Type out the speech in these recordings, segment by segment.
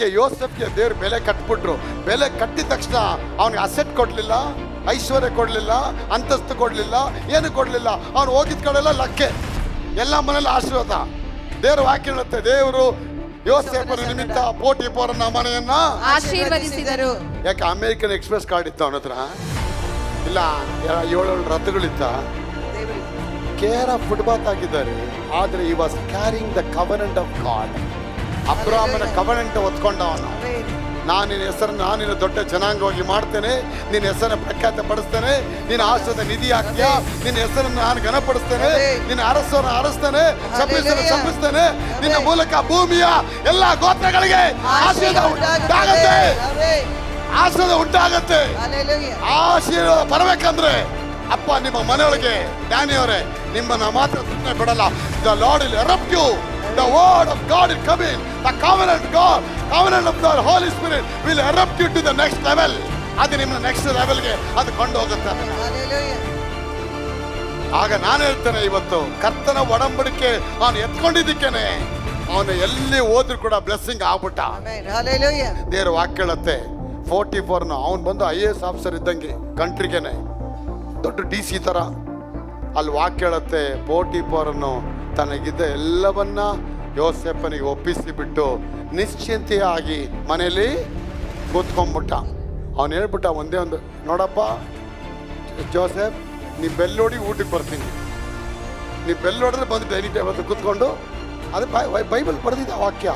ಅದಕ್ಕೆ ಯೋಸೆಫ್ಗೆ ದೇವ್ರು ಬೆಲೆ ಕಟ್ಬಿಟ್ರು. ಬೆಲೆ ಕಟ್ಟಿದ ತಕ್ಷಣ ಅವನಿಗೆ ಅಸೆಟ್ ಕೊಡ್ಲಿಲ್ಲ, ಐಶ್ವರ್ಯ ಕೊಡ್ಲಿಲ್ಲ, ಅಂತಸ್ತು ಕೊಡ್ಲಿಲ್ಲ, ಏನು ಕೊಡ್ಲಿಲ್ಲ. ಅವನು ಹೋಗಿದ್ ಕಡೆಲ್ಲ ಲಕ್ಕೆ, ಎಲ್ಲ ಮನೇಲಿ ಆಶೀರ್ವಾದ. ದೇವ್ರ ವಾಕ್ಯ ಹೇಳುತ್ತೆ, ದೇವರು ಯೋಸೇಫನ ನಿಮಿತ್ತ ಪೋಟಿಫರನ ಮನೆಯನ್ನ ಆಶೀರ್ವದಿಸಿದರು. ಯಾಕೆ ಅಮೇರಿಕನ್ ಎಕ್ಸ್ಪ್ರೆಸ್ ಕಾರ್ಡ್ ಇತ್ತು ಅವನ ಹತ್ರ? ಇಲ್ಲ 7 ರಥಗಳಿತ್ತ? ಕೇರ್ ಆಫ್ ಫುಟ್ಬಾತ್ ಆಗಿದ್ದಾರೆ. ಆದ್ರೆ ಈ was carrying the covenant of God. ಅಬ್ರಾಮನ ಕವನೆಂಟ್ ಹೊತ್ಕೊಂಡ ಅವನು. ನಾನು ನಿನ್ನ ಹೆಸರನ್ನು, ನಾನು ನಿನ್ನ ದೊಡ್ಡ ಜನಾಂಗವಾಗಿ ಮಾಡ್ತೇನೆ, ನಿನ್ನ ಹೆಸರನ್ನು ಪ್ರಖ್ಯಾತ ಪಡಿಸ್ತೇನೆ, ನಿನ್ನ ಆಶ್ರಯದ ನಿಧಿ ಆಗ್ತೀಯಾ, ನಿನ್ನ ಹೆಸರನ್ನು ನಾನು ಘನಪಡಿಸ್ತೇನೆ, ನಿನ್ನ ಅರಸರನ್ನು ಅರಸ್ತೇನೆ, ಶಪಿಸ್ತೇನೆ. ನಿನ್ನ ಮೂಲಕ ಭೂಮಿಯ ಎಲ್ಲ ಗೋತ್ರಗಳಿಗೆ ಆಶೀರ್ವಾದ ಉಂಟಾಗತ್ತೆ. ಆಶೀರ್ವಾದ ಉಂಟಾಗತ್ತೆ. ಆಶೀರ್ವಾದ ಬರಬೇಕಂದ್ರೆ ಅಪ್ಪ ನಿಮ್ಮ ಮನೆಯೊಳಗೆ ಡ್ಯಾನಿಯವರೇ ನಿಮ್ಮನ್ನ ಮಾತ್ರ ಸುಮ್ಮನೆ ಬಿಡಲ್ಲ. The Lord will erupt you. The word of God will come in. The covenant of the Holy Spirit will erupt you to the next level. ಅದು ನಿಮ್ಮ ನೆಕ್ಸ್ಟ್ ಲೆವೆಲ್ಗೆ ಅದು ಕೊಂಡು ಹೋಗುತ್ತೆ. ಆಗ ನಾನು ಹೇಳ್ತೇನೆ, ಇವತ್ತು ಕರ್ತನ ಒಡಂಬಡಿಕೆ ಅವನು ಎತ್ಕೊಂಡಿದ್ದಕ್ಕೇನೆ ಅವನು ಎಲ್ಲಿ ಹೋದ್ರು ಕೂಡ ಬ್ಲೆಸ್ಸಿಂಗ್ ಆಗ್ಬಿಟ್ಟ. ದೇವ್ರ ವಾಕ್ಯ ಹೇಳುತ್ತೆ 44 ಅವನು ಬಂದು IAS ಆಫೀಸರ್ ಇದ್ದಂಗೆ ಕಂಟ್ರಿಗೆನೆ, ದೊಡ್ಡ DC ತರ. ಅಲ್ಲಿ ವಾಕ್ಯ ಹೇಳುತ್ತೆ, ಪೋಟಿಫರನು ತನಗಿದ್ದ ಎಲ್ಲವನ್ನ ಯೋಸೇಫನಿಗೆ ಒಪ್ಪಿಸಿ ಬಿಟ್ಟು ನಿಶ್ಚಿಂತೆಯಾಗಿ ಮನೆಯಲ್ಲಿ ಕೂತ್ಕೊಂಡ್ಬಿಟ್ಟ. ಅವನು ಹೇಳ್ಬಿಟ್ಟ ಒಂದೇ ಒಂದು, ನೋಡಪ್ಪ ಜೋಸೆಫ್, ನೀ ಬೆಲ್ಲೋಡಿ ಊಟಕ್ಕೆ ಬರ್ತೀನಿ, ನೀ ಬೆಲ್ಲೋಡಿದ್ರೆ ಬಂದು ಡೈನಿಂಗ್ ಟೇಬಲ್ ಹತ್ರ ಕೂತ್ಕೊಂಡು. ಅದು ಬೈಬಲ್ ಬರೆದಿದ್ದ ವಾಕ್ಯ.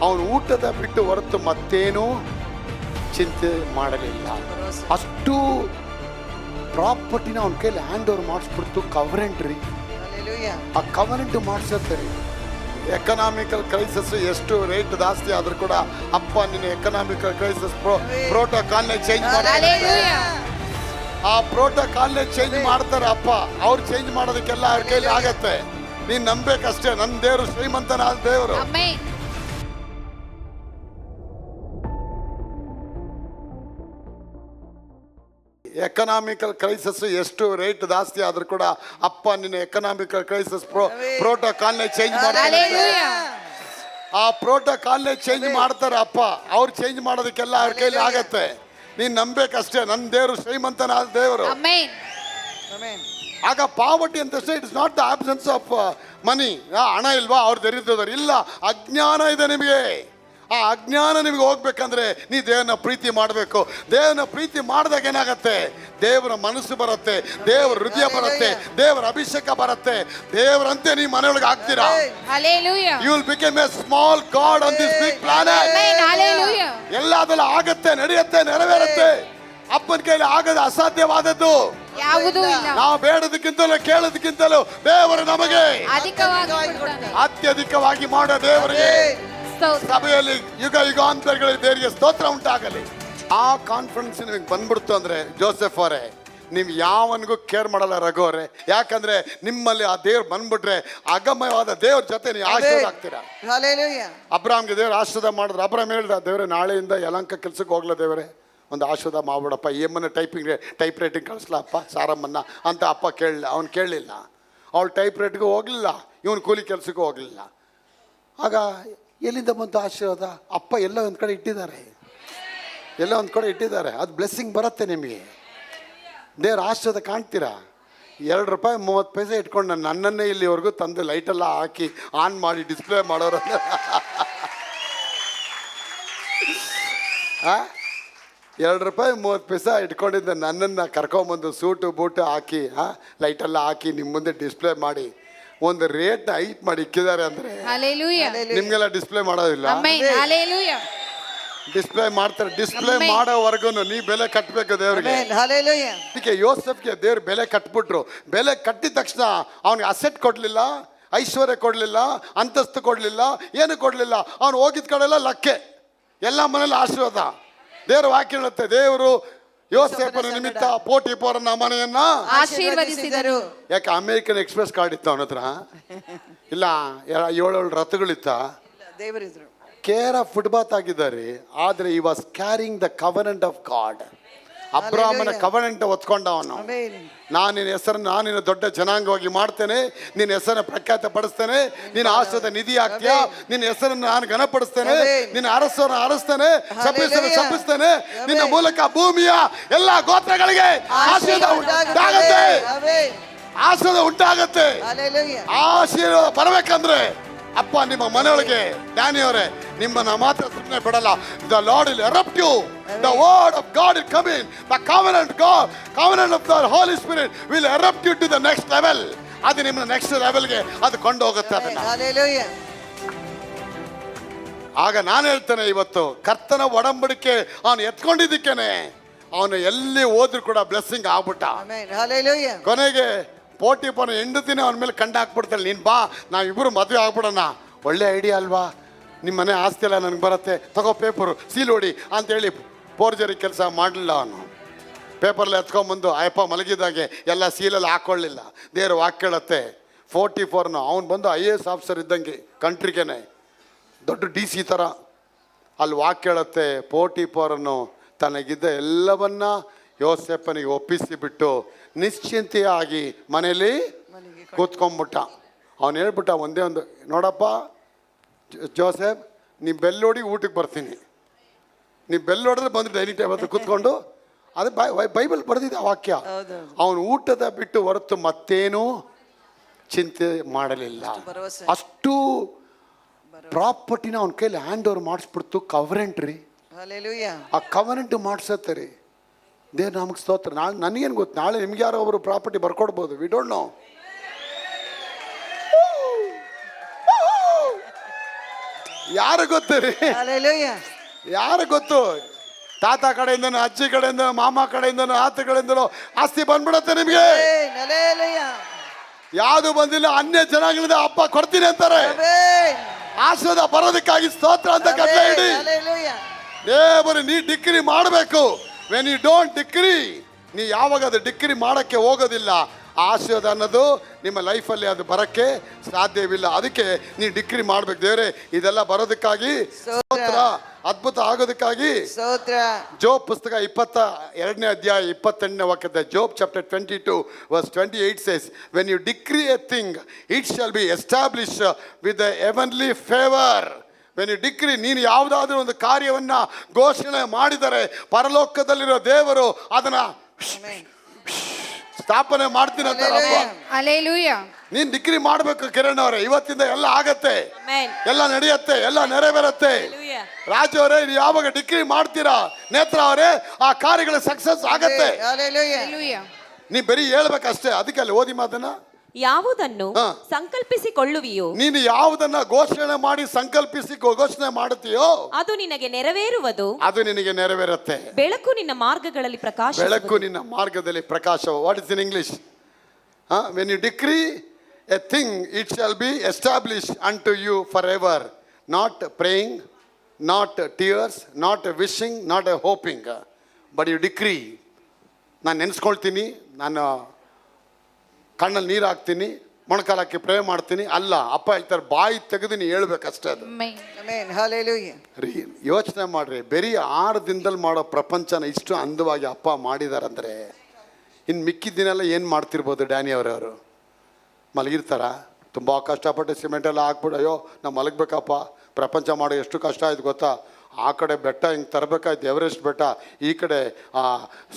ಅವನು ಊಟದ ಬಿಟ್ಟು ಹೊರತು ಮತ್ತೇನೂ ಚಿಂತೆ ಮಾಡಲಿಲ್ಲ. ಅಷ್ಟು ಪ್ರಾಪರ್ಟಿನ ಅವನ ಕೈಲಿ ಹ್ಯಾಂಡ್ ಓವರ್ ಮಾಡಿಸ್ಬಿಡ್ತು. ಕವರೆಂಟ್ ರೀ, ಆ ಕವರೆಂಟ್ ಮಾಡಿಸುತ್ತೆ ರೀ. ಎಕನಾಮಿಕಲ್ ಕ್ರೈಸಿಸ್ ಎಷ್ಟು ರೇಟ್ ಜಾಸ್ತಿ ಆದ್ರೂ ಕೂಡ ಅಪ್ಪ ನಿನ್ನ ಎಕನಾಮಿಕಲ್ ಕ್ರೈಸಿಸ್ ಪ್ರೋಟೋಕಾಲ್ನೇ ಚೇಂಜ್ ಮಾಡ್ತಾರೆ. ಆ ಪ್ರೋಟೋಕಾಲ್ನೇ ಚೇಂಜ್ ಮಾಡ್ತಾರೆ ಅಪ್ಪ. ಅವ್ರು ಚೇಂಜ್ ಮಾಡೋದಕ್ಕೆಲ್ಲ ಅವ್ರ ಕೈಲಿ ಆಗತ್ತೆ. ನೀನ್ ನಂಬೇಕಷ್ಟೇ. ನನ್ನ ದೇವರು ಶ್ರೀಮಂತನಾದ ದೇವರು. ಎಕನಾಮಿಕಲ್ ಕ್ರೈಸಿಸ್ ಎಷ್ಟು ರೇಟ್ ಜಾಸ್ತಿ ಆದ್ರೂ ಕೂಡ ಅಪ್ಪ ನಿನ್ನ ಎಕನಾಮಿಕಲ್ ಕ್ರೈಸಿಸ್ ಪ್ರೋಟೋಕಾಲ್ನೇ ಚೇಂಜ್ ಮಾಡ್ತಾರೆ. ಆ ಪ್ರೋಟೋಕಾಲ್ನೇ ಚೇಂಜ್ ಮಾಡ್ತಾರೆ ಅಪ್ಪ. ಅವ್ರು ಚೇಂಜ್ ಮಾಡೋದಕ್ಕೆಲ್ಲ ಅವ್ರ ಕೈಲಿ ಆಗತ್ತೆ. ನೀನ್ ನಂಬೇಕಷ್ಟೇ. ನನ್ನ ದೇವರು ಶ್ರೀಮಂತನಾದ ದೇವರು. ಆಗ ಪಾವರ್ಟಿ ಅಂತ it's not the absence of money. ಹಣ ಇಲ್ವಾ? ಅವ್ರು ದರಿದ್ರದವ್ರು ಇಲ್ಲ, ಅಜ್ಞಾನ ಇದೆ ನಿಮಗೆ. ಆ ಅಜ್ಞಾನ ನಿಮಗೆ ಹೋಗ್ಬೇಕಂದ್ರೆ ನೀ ದೇವರನ್ನ ಪ್ರೀತಿ ಮಾಡಬೇಕು. ದೇವರನ್ನ ಪ್ರೀತಿ ಮಾಡಿದಾಗ ಏನಾಗತ್ತೆ? ದೇವರ ಮನಸ್ಸು ಬರುತ್ತೆ, ದೇವರ ಹೃದಯ ಬರುತ್ತೆ, ದೇವರ ಅಭಿಷೇಕ ಬರುತ್ತೆ. ದೇವರಂತೆ ನೀವು ಮನೆಯೊಳಗೆ ಆಗ್ತೀರಾ. You will become a small god on this big planet. ಎಲ್ಲದೆಲ್ಲ ಆಗತ್ತೆ, ನಡೆಯುತ್ತೆ, ನೆರವೇರುತ್ತೆ. ಅಪ್ಪನ ಕೈಲಿ ಆಗದ ಅಸಾಧ್ಯವಾದದ್ದು ಯಾವುದೂ ಇಲ್ಲ. ನಾವು ಬೇಡದಕ್ಕಿಂತಲೂ ಕೇಳೋದಕ್ಕಿಂತಲೂ ದೇವರು ನಮಗೆ ಅತ್ಯಧಿಕವಾಗಿ ಮಾಡೋ ದೇವರಿಗೆ ಸಭೆಯಲ್ಲಿ ಯುಗ ಯುಗಾಂತರಗಳಲ್ಲಿ ದೇವರಿಗೆ ಸ್ತೋತ್ರ ಉಂಟಾಗಲಿ. ಆ ಕಾನ್ಫಿಡೆನ್ಸ್ ನಿಮಗೆ ಬಂದ್ಬಿಡ್ತು ಅಂದ್ರೆ ಜೋಸೆಫ್ ಅವರೇ, ನೀವು ಯಾವನಿಗೂ ಕೇರ್ ಮಾಡಲ್ಲ ರಘು ಅವರೇ. ಯಾಕಂದ್ರೆ ನಿಮ್ಮಲ್ಲಿ ಆ ದೇವ್ರು ಬಂದ್ಬಿಟ್ರೆ ಅಗಮ್ಯವಾದ ದೇವ್ರ ಜೊತೆ ನೀವು ಆಶೀರ್ವಾದ ಆಗ್ತೀರಾ. ಅಬ್ರಾಮ್ಗೆ ದೇವ್ರ ಆಶೀರ್ವಾದ ಮಾಡಿದ್ರು. ಅಬ್ರಾಮ್ ಹೇಳ್ದ, ದೇವ್ರೆ ನಾಳೆಯಿಂದ ಯಲಂಕ ಕೆಲ್ಸಕ್ಕೆ ಹೋಗ್ಲ ದೇವ್ರೆ, ಒಂದು ಆಶೀರ್ವಾದ ಮಾಡ್ಬಿಡಪ್ಪ. EMನ ಟೈಪ್ ರೈಟಿಂಗ್ ಕಳಿಸ್ಲಪ್ಪ ಸಾರಮ್ಮನ್ನ ಅಂತ ಅಪ್ಪ ಅವ್ನು ಕೇಳಲಿಲ್ಲ. ಅವಳು ಟೈಪ್ ರೈಟ್ಗೂ ಹೋಗ್ಲಿಲ್ಲ, ಇವನು ಕೂಲಿ ಕೆಲ್ಸಕ್ಕೂ ಹೋಗ್ಲಿಲ್ಲ. ಆಗ ಎಲ್ಲಿಂದ ಬಂತು ಆಶೀರ್ವಾದ? ಅಪ್ಪ ಎಲ್ಲ ಒಂದು ಕಡೆ ಇಟ್ಟಿದ್ದಾರೆ, ಎಲ್ಲ ಒಂದು ಕಡೆ ಇಟ್ಟಿದ್ದಾರೆ. ಅದು ಬ್ಲೆಸ್ಸಿಂಗ್ ಬರುತ್ತೆ ನಿಮಗೆ. ದೇವ್ರ ಆಶೀರ್ವಾದ ಕಾಣ್ತೀರಾ. ₹2.30 ಇಟ್ಕೊಂಡು ನನ್ನನ್ನೇ ಇಲ್ಲಿವರೆಗೂ ತಂದು ಲೈಟೆಲ್ಲ ಹಾಕಿ ಆನ್ ಮಾಡಿ ಡಿಸ್ಪ್ಲೇ ಮಾಡೋರು. ₹2.30 ಇಟ್ಕೊಂಡಿದ್ದ ನನ್ನನ್ನು ಕರ್ಕೊಂಬಂದು ಸೂಟು ಬೂಟು ಹಾಕಿ ಲೈಟೆಲ್ಲ ಹಾಕಿ ನಿಮ್ಮ ಮುಂದೆ ಡಿಸ್ಪ್ಲೇ ಮಾಡಿ ಒಂದು ರೇಟ್ ಹೈಟ್ ಮಾಡಿ ಇಕ್ಕಿದ್ದಾರೆ ಅಂದ್ರೆ ನಿಮ್ಗೆಲ್ಲ ಡಿಸ್ಪ್ಲೇ ಮಾಡೋದಿಲ್ಲ. ಡಿಸ್ಪ್ಲೇ ಮಾಡ್ತಾರೆ. ಡಿಸ್ಪ್ಲೇ ಮಾಡೋವರೆಗೂ ನೀ ಬೆಲೆ ಕಟ್ಟಬೇಕು ದೇವ್ರಿಗೆ. ಅದಕ್ಕೆ ಯೋಸೆಫ್ಗೆ ದೇವ್ರು ಬೆಲೆ ಕಟ್ಬಿಟ್ರು. ಬೆಲೆ ಕಟ್ಟಿದ ತಕ್ಷಣ ಅವನಿಗೆ ಅಸೆಟ್ ಕೊಡ್ಲಿಲ್ಲ, ಐಶ್ವರ್ಯ ಕೊಡ್ಲಿಲ್ಲ, ಅಂತಸ್ತು ಕೊಡ್ಲಿಲ್ಲ, ಏನು ಕೊಡ್ಲಿಲ್ಲ. ಅವನು ಹೋಗಿದ್ ಕಡೆಲ್ಲ ಲಕ್ಕೆ, ಎಲ್ಲ ಮನೇಲಿ ಆಶೀರ್ವಾದ. ದೇವ್ರ ವಾಕ್ಯ ಹೇಳುತ್ತೆ, ದೇವರು ಯೋಸೇಫನ ನಿಮಿತ್ತ ಪೋಟಿಫರನ ಮನೆಯನ್ನ ಆಶೀರ್ವದಿಸಿದರು. ಯಾಕೆ ಅಮೇರಿಕನ್ ಎಕ್ಸ್ಪ್ರೆಸ್ ಕಾರ್ಡ್ ಇತ್ತು ಅವನ ಹತ್ರ? ಇಲ್ಲ 7 ರಥಗಳಿತ್ತ? ಕೇರ್ ಆಫ್ ಫುಟ್ಬಾತ್ ಆಗಿದ್ದಾರೆ. ಆದ್ರೆ ಈ was carrying the covenant of God. ಅಬ್ರಾಹ್ಮನ ಕವನೆಂಟ್ ಒತ್ಕೊಂಡ ಅವನು. ನಾನು ನಿನ್ನ ಹೆಸರನ್ನು ನಾನು ನಿನ್ನ ದೊಡ್ಡ ಜನಾಂಗವಾಗಿ ಮಾಡ್ತೇನೆ, ನಿನ್ನ ಹೆಸರನ್ನು ಪ್ರಖ್ಯಾತ ಪಡಿಸ್ತೇನೆ, ನಿನ್ನ ಆಶ್ರಯದ ನಿಧಿ ಆಗ್ತೀಯಾ, ನಿನ್ನ ಹೆಸರನ್ನು ನಾನು ಘನಪಡಿಸ್ತೇನೆ, ನಿನ್ನ ಅರಸರನ್ನು ಅರಸ್ತೇನೆ, ಶಪಿಸ್ತೇನೆ, ನಿನ್ನ ಮೂಲಕ ಭೂಮಿಯ ಎಲ್ಲಾ ಗೋತ್ರಗಳಿಗೆ ಆಶೀರ್ವಾದ ಉಂಟಾಗತ್ತೆ, ಆಶೀರ್ವಾದ ಉಂಟಾಗತ್ತೆ. ಆಶೀರ್ವಾದ ಬರಬೇಕಂದ್ರೆ ಅಪ್ಪ ನಿಮ್ಮ ಮನೆಯೊಳಗೆ ಡ್ಯಾನಿಯವರೇ ನಿಮ್ಮನ್ನ ಮಾತ್ರ ಸುಮ್ಮನೆ ಬಿಡಲ್ಲ. The Lord will erupt you. The word of God will come in. The covenant of the Holy Spirit will erupt you to the next level. ಅದು ನಿಮ್ಮ ನೆಕ್ಸ್ಟ್ ಲೆವೆಲ್ಗೆ ಅದು ಕೊಂಡು ಹೋಗುತ್ತೆ ಅದನ್ನ. ಆಗ ನಾನು ಹೇಳ್ತೇನೆ, ಇವತ್ತು ಕರ್ತನ ಒಡಂಬಡಿಕೆ ಅವನು ಎತ್ಕೊಂಡಿದ್ದಕ್ಕೇನೆ ಅವನು ಎಲ್ಲಿ ಹೋದ್ರು ಕೂಡ ಬ್ಲೆಸ್ಸಿಂಗ್ ಆಗ್ಬಿಟ್ಟ. ಕೊನೆಗೆ ಪೋಟಿಪನ ಹೆಂಡತಿನೇ ಅವನ ಮೇಲೆ ಕಂಡು ಹಾಕ್ಬಿಡ್ತಾಳೆ, ನೀನು ಬಾ ನಾವಿಬ್ಬರು ಮದುವೆ ಆಗ್ಬಿಡೋಣ. ಒಳ್ಳೆ ಐಡಿಯಾ ಅಲ್ವಾ? ನಿಮ್ಮ ಮನೆ ಆಸ್ತಿ ಎಲ್ಲ ನನಗೆ ಬರುತ್ತೆ, ತಗೋ ಪೇಪರು ಸೀಲ್ ಹೊಡಿ ಅಂತೇಳಿ ಫೋರ್ಜರಿ ಕೆಲಸ ಮಾಡಲಿಲ್ಲ. ಅವನು ಪೇಪರ್ಲ್ಲಿ ಎತ್ಕೊಂಬಂದು ಅಯ್ಯಪ್ಪ ಮಲಗಿದಾಗೆ ಎಲ್ಲ ಸೀಲಲ್ಲಿ ಹಾಕ್ಕೊಳ್ಳಿಲ್ಲ. ದೇವ್ರ ವಾಕ್ಯ ಹೇಳುತ್ತೆ 44 ಅವನು ಬಂದು IAS ಆಫೀಸರ್ ಇದ್ದಂಗೆ ಕಂಟ್ರಿಗೇನೆ ದೊಡ್ಡ DC ಥರ. ಅಲ್ಲಿ ವಾಕ್ಯ ಹೇಳುತ್ತೆ ಪೋಟಿಫರನು ತನಗಿದ್ದ ಎಲ್ಲವನ್ನ ಯೋಸೇಫನಿಗೆ ಒಪ್ಪಿಸಿಬಿಟ್ಟು ನಿಶ್ಚಿಂತೆಯಾಗಿ ಮನೇಲಿ ಕೂತ್ಕೊಂಡ್ಬಿಟ್ಟ. ಅವನು ಹೇಳ್ಬಿಟ್ಟ ಒಂದೇ ಒಂದು, ನೋಡಪ್ಪ ಜೋಸೆಫ್, ನೀ ಬೆಲ್ಲೋಡಿ ಊಟಕ್ಕೆ ಬರ್ತೀನಿ, ನೀ ಬೆಲ್ಲೋಡಿದ್ರೆ ಬಂದು ಡೈನಿಂಗ್ ಟೇಬಲ್ ಹತ್ರ ಕೂತ್ಕೊಂಡು, ಅದು ಬೈಬಲ್ ಬರೆದಿದೆ ಆ ವಾಕ್ಯ. ಅವನು ಊಟದ ಬಿಟ್ಟು ಹೊರತು ಮತ್ತೇನೂ ಚಿಂತೆ ಮಾಡಲಿಲ್ಲ. ಅಷ್ಟು ಪ್ರಾಪರ್ಟಿನ ಅವನ ಕೈಲಿ ಹ್ಯಾಂಡ್ ಓವರ್ ಮಾಡಿಸ್ಬಿಡ್ತು. ಕವರೆಂಟ್ ರೀ, ಆ ಕವರೆಂಟ್ ಮಾಡಿಸತ್ತೆ ರೀ. ದೇವ್ರ ನಮಗೆ ಸ್ತೋತ್ರ. ನನಗೇನು ಗೊತ್ತು, ನಾಳೆ ನಿಮ್ಗೆ ಯಾರೋ ಒಬ್ಬರು ಪ್ರಾಪರ್ಟಿ ಬರ್ಕೊಡ್ಬೋದು. We don't know. ಯಾರು ಗೊತ್ತು ರೀ, ಯಾರು ಗೊತ್ತು? ತಾತ ಕಡೆಯಿಂದನೋ, ಅಜ್ಜಿ ಕಡೆಯಿಂದನೋ, ಮಾಮ ಕಡೆಯಿಂದನೋ, ಆತ ಕಡೆಯಿಂದನೋ ಆಸ್ತಿ ಬಂದ್ಬಿಡತ್ತೆ ನಿಮ್ಗೆ. ಯಾವುದು ಬಂದಿಲ್ಲ, ಅನ್ಯ ಜನಾಂಗದಿಂದ ಅಪ್ಪ ಕೊಡ್ತೀನಿ ಅಂತಾರೆ. ಆಶೀರ್ವಾದ ಬರೋದಕ್ಕಾಗಿ ಸ್ತೋತ್ರ ಅಂತ ಕಟ್ಲೆ ಇಡಿ. ದೇವರು ನೀ ಡಿಗ್ರಿ ಮಾಡಬೇಕು. ವೆನ್ ಯು ಡೋಂಟ್ ಡಿಗ್ರಿ, ನೀ ಯಾವಾಗ ಅದು ಡಿಗ್ರಿ ಮಾಡೋಕ್ಕೆ ಹೋಗೋದಿಲ್ಲ, ಆಶೀರ್ವಾದ ಅನ್ನೋದು ನಿಮ್ಮ ಲೈಫಲ್ಲಿ ಅದು ಬರೋಕ್ಕೆ ಸಾಧ್ಯವಿಲ್ಲ. ಅದಕ್ಕೆ ನೀ ಡಿಗ್ರಿ ಮಾಡ್ಬೇಕು. ದೇವರೇ ಇದೆಲ್ಲ ಬರೋದಕ್ಕಾಗಿ ಸ್ತೋತ್ರ, ಅದ್ಭುತ ಆಗೋದಕ್ಕಾಗಿ ಸ್ತೋತ್ರ. ಜೋಬ್ ಪುಸ್ತಕ 22ನೇ ಅಧ್ಯಾಯ 28ನೇ ವಾಕ್ಯದ ಜೋಬ್ chapter 22 verse 28 says, when you decree a thing it shall be established with the heavenly favor. when you decree, ನೀನು ಯಾವುದಾದ್ರೂ ಒಂದು ಕಾರ್ಯವನ್ನ ಘೋಷಣೆ ಮಾಡಿದರೆ ಪರಲೋಕದಲ್ಲಿರೋ ದೇವರು ಅದನ್ನ ಸ್ಥಾಪನೆ ಮಾಡ್ತೀನಿ ಅಂತ. ನೀನ್ ಡಿಗ್ರಿ ಮಾಡ್ಬೇಕು ಕಿರಣ್ ಅವರೇ. ಇವತ್ತಿಂದ ಎಲ್ಲ ಆಗತ್ತೆ, ಎಲ್ಲ ನಡೆಯುತ್ತೆ, ಎಲ್ಲ ನೆರವೇರುತ್ತೆ. ರಾಜು ಅವರೇ, ನೀವು ಯಾವಾಗ ಡಿಗ್ರಿ ಮಾಡ್ತೀರಾ, ನೇತ್ರ ಅವರೇ, ಆ ಕಾರ್ಯಗಳ ಸಕ್ಸಸ್ ಆಗತ್ತೆ. ನೀ ಬರೀ ಹೇಳ್ಬೇಕಷ್ಟೇ. ಅದಕ್ಕೆ ಅಲ್ಲಿ ಓದಿ ಮಾತನ್ನ, ಯಾವುದನ್ನು ಸಂಕಲ್ಪಿಸಿಕೊಳ್ಳುವಿಯೋ, ನೀನು ಯಾವುದನ್ನ ಘೋಷಣೆ ಮಾಡಿ ಸಂಕಲ್ಪಿಸಿ ಘೋಷಣೆ ಮಾಡುತ್ತೀಯೋ ಅದು ನಿನಗೆ ನೆರವೇರುವುದು, ಅದು ನಿನಗೆ ನೆರವೇರುತ್ತೆ. ಬೆಳಕು ನಿನ್ನ ಮಾರ್ಗಗಳಲ್ಲಿ ಪ್ರಕಾಶ, ಬೆಳಕು ನಿನ್ನ ಮಾರ್ಗದಲ್ಲಿ ಪ್ರಕಾಶ. What is in English? when you decree a thing it shall be established unto you forever. Not praying, not tears, not wishing, not hoping, but you decree. ನಾನು ನೆನೆಸ್ಕೊಳ್ತೀನಿ, ನಾನು ಕಣ್ಣಲ್ಲಿ ನೀರು ಹಾಕ್ತೀನಿ, ಮೊಣಕಾಲಕ್ಕೆ ಪ್ರೇ ಮಾಡ್ತೀನಿ ಅಲ್ಲ. ಅಪ್ಪ ಹೇಳ್ತಾರೆ, ಬಾಯಿ ತೆಗೆದು ನೀ ಹೇಳ್ಬೇಕಷ್ಟೇ. ಅದು ರೀ, ಯೋಚನೆ ಮಾಡ್ರಿ, ಬರೀ 6 ದಿನದಲ್ಲಿ ಮಾಡೋ ಪ್ರಪಂಚನ ಇಷ್ಟು ಅಂದವಾಗಿ ಅಪ್ಪ ಮಾಡಿದಾರಂದ್ರೆ ಇನ್ನು ಮಿಕ್ಕಿದ್ದಿನೆಲ್ಲ ಏನು ಮಾಡ್ತಿರ್ಬೋದು? ಡ್ಯಾನಿ ಅವರವರು ಮಲಗಿರ್ತಾರ, ತುಂಬ ಕಷ್ಟಪಟ್ಟು ಸಿಮೆಂಟ್ ಎಲ್ಲ ಹಾಕ್ಬಿಟ್ಟು, ಅಯ್ಯೋ ನಾವು ಮಲಗಬೇಕಪ್ಪ, ಪ್ರಪಂಚ ಮಾಡೋ ಎಷ್ಟು ಕಷ್ಟ ಆಯ್ತು ಗೊತ್ತಾ? ಆ ಕಡೆ ಬೆಟ್ಟ ಹಿಂಗೆ ತರಬೇಕಾಯ್ತು, ಎವರೆಸ್ಟ್ ಬೆಟ್ಟ, ಈ ಕಡೆ